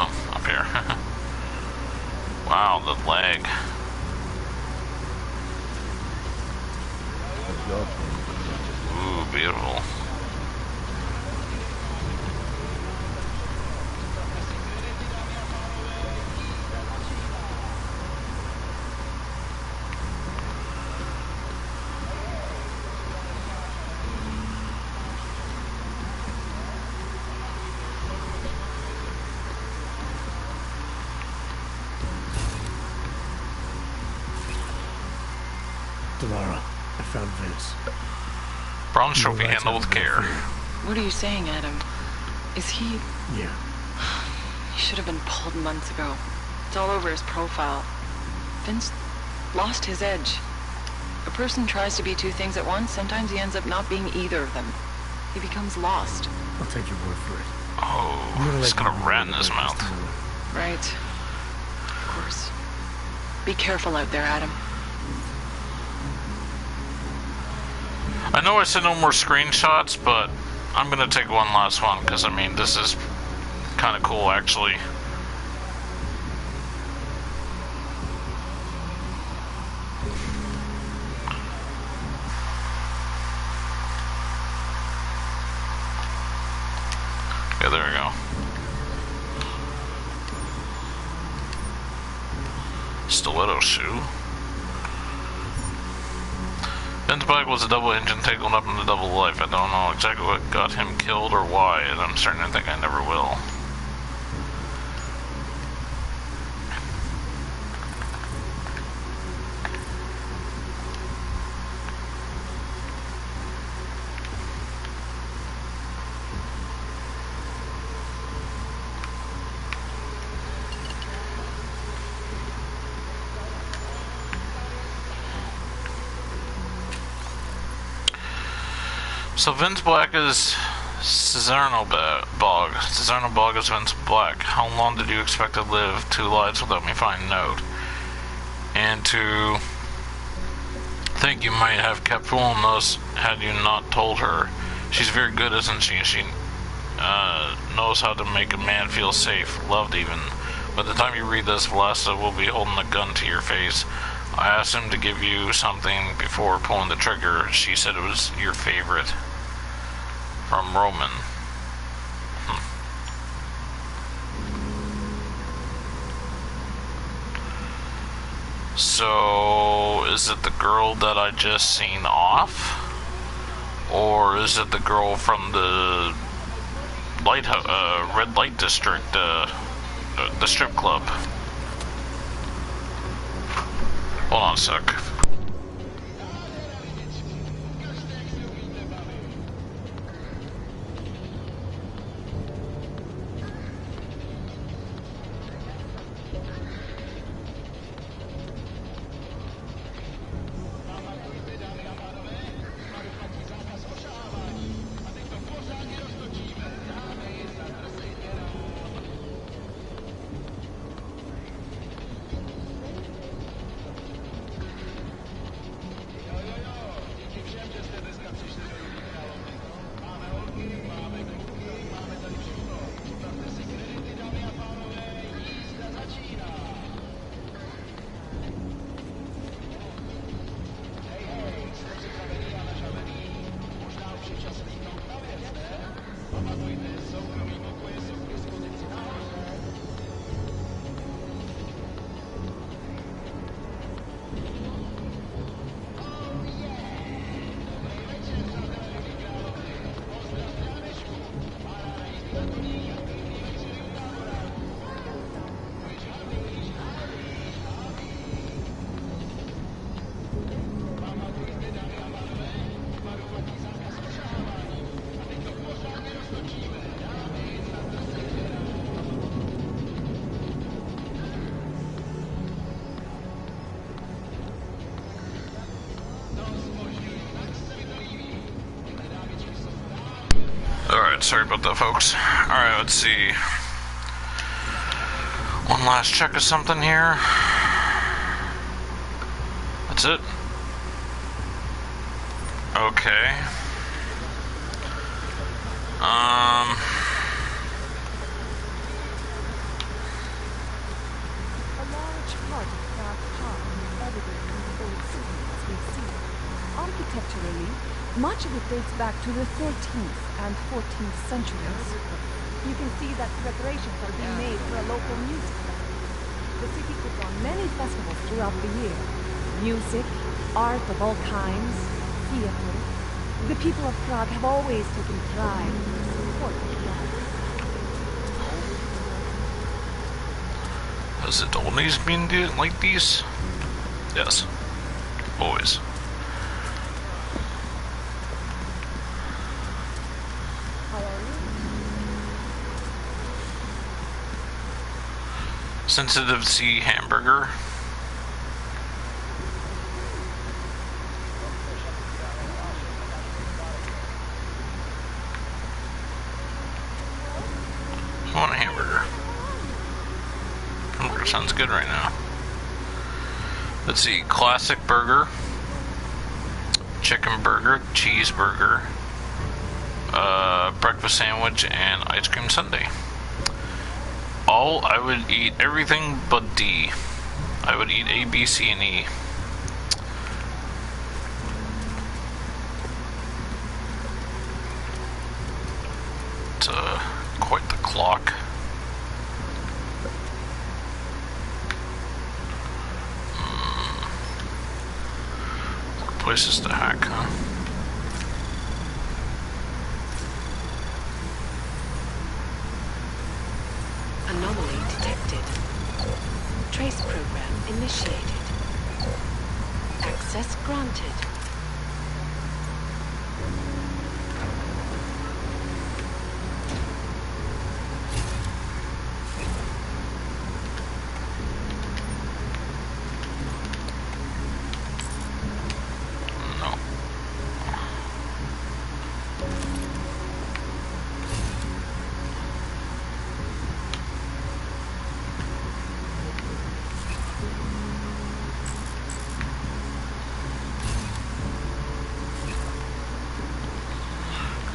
Oh, up here. Wow, the leg. Ooh, beautiful. Delara, I found Vince. Bronze trophy handled with care. What are you saying, Adam? Is he... Yeah. He should have been pulled months ago. It's all over his profile. Vince lost his edge. A person tries to be two things at once, sometimes he ends up not being either of them. He becomes lost. I'll take your word for it. Oh, he's got a rat in his mouth. Right. Of course. Be careful out there, Adam. I know I said no more screenshots, but I'm gonna take one last one, because, I mean, this is kind of cool, actually. Yeah, there we go. Stiletto shoe. Vince Black was a double engine tangled up in the double life. I don't know exactly what got him killed or why, and I'm starting to think I never will. So Vince Black is Cesarno Bog. Cesarno Bog is Vince Black. How long did you expect to live 2 lives without me finding note? And to think you might have kept fooling us had you not told her. She's very good, isn't she? She knows how to make a man feel safe, loved even. By the time you read this, Vlasta will be holding a gun to your face. I asked him to give you something before pulling the trigger. She said it was your favorite. From Roman. So, is it the girl that I just seen off? Or is it the girl from the red light district, the strip club? Hold on a sec. Sorry about that, folks. Alright, let's see. One last check of something here. That's it. Okay. A large part of Prague Park is evident in the old city as we see it. Architecturally, much of it dates back to the 13th and 14th centuries. You can see that preparations are being made for a local music festival. The city puts on many festivals throughout the year. Music, art of all kinds, theater. The people of Prague have always taken pride in the support of the arts. Has it always been like these? Yes. Always. Sensitive C hamburger. I want a hamburger. Hamburger sounds good right now. Let's see, classic burger, chicken burger, cheeseburger, breakfast sandwich, and ice cream sundae. I would eat everything but D. I would eat A, B, C, and E. It's quite lock. More places to hack, huh? Anomaly detected. Trace program initiated. Access granted.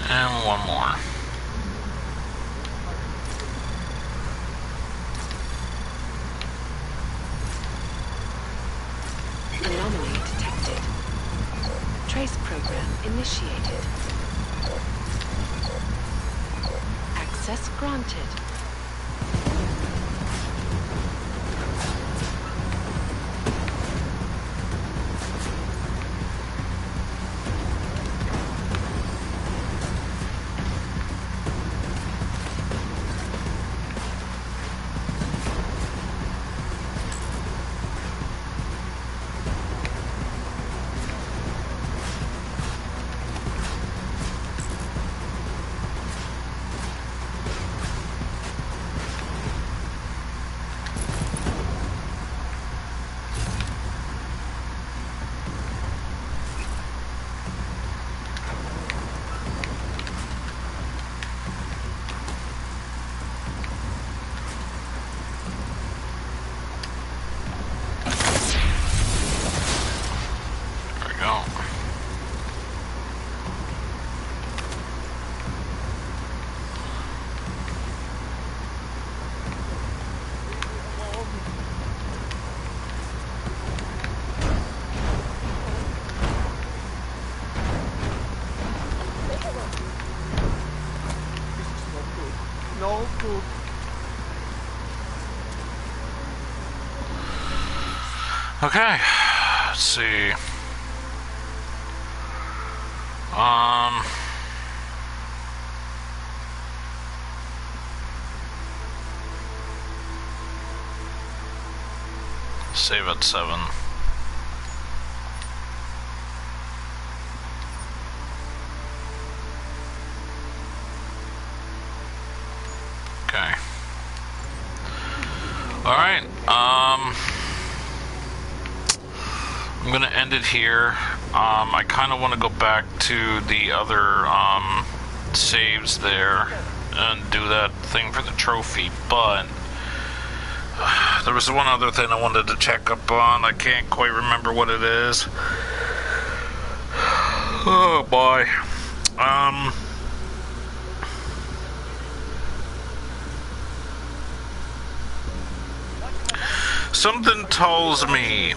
And one more. Anomaly detected. Trace program initiated. Access granted. No good. Okay, let's see. Save at 7. Okay. Alright, I'm gonna end it here. I kind of want to go back to the other, saves there and do that thing for the trophy, but there was one other thing I wanted to check up on. I can't quite remember what it is. Oh boy. Something tells me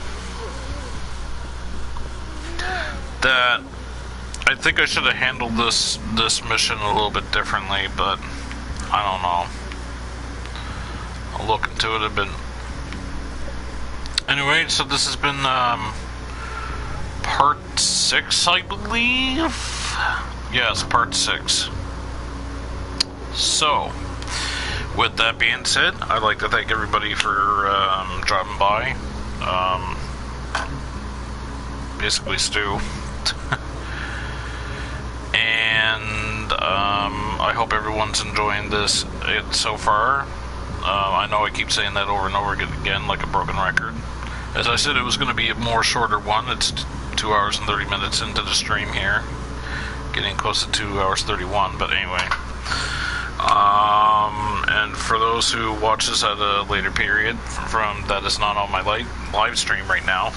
that I think I should have handled this mission a little bit differently, but I don't know. I'll look into it a bit. Anyway, so this has been part 6, I believe. Yes, part 6. So, with that being said, I'd like to thank everybody for dropping by. Basically, Stu. And I hope everyone's enjoying this so far. I know I keep saying that over and over again like a broken record. As I said, it was going to be a more shorter one. It's 2 hours and 30 minutes into the stream here. Getting close to 2 hours 31, but anyway. And for those who watch this at a later period, from that is not on my live stream right now,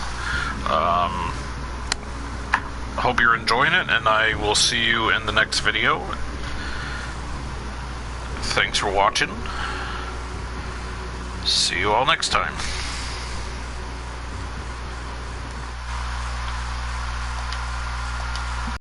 hope you're enjoying it, and I will see you in the next video. Thanks for watching. See you all next time.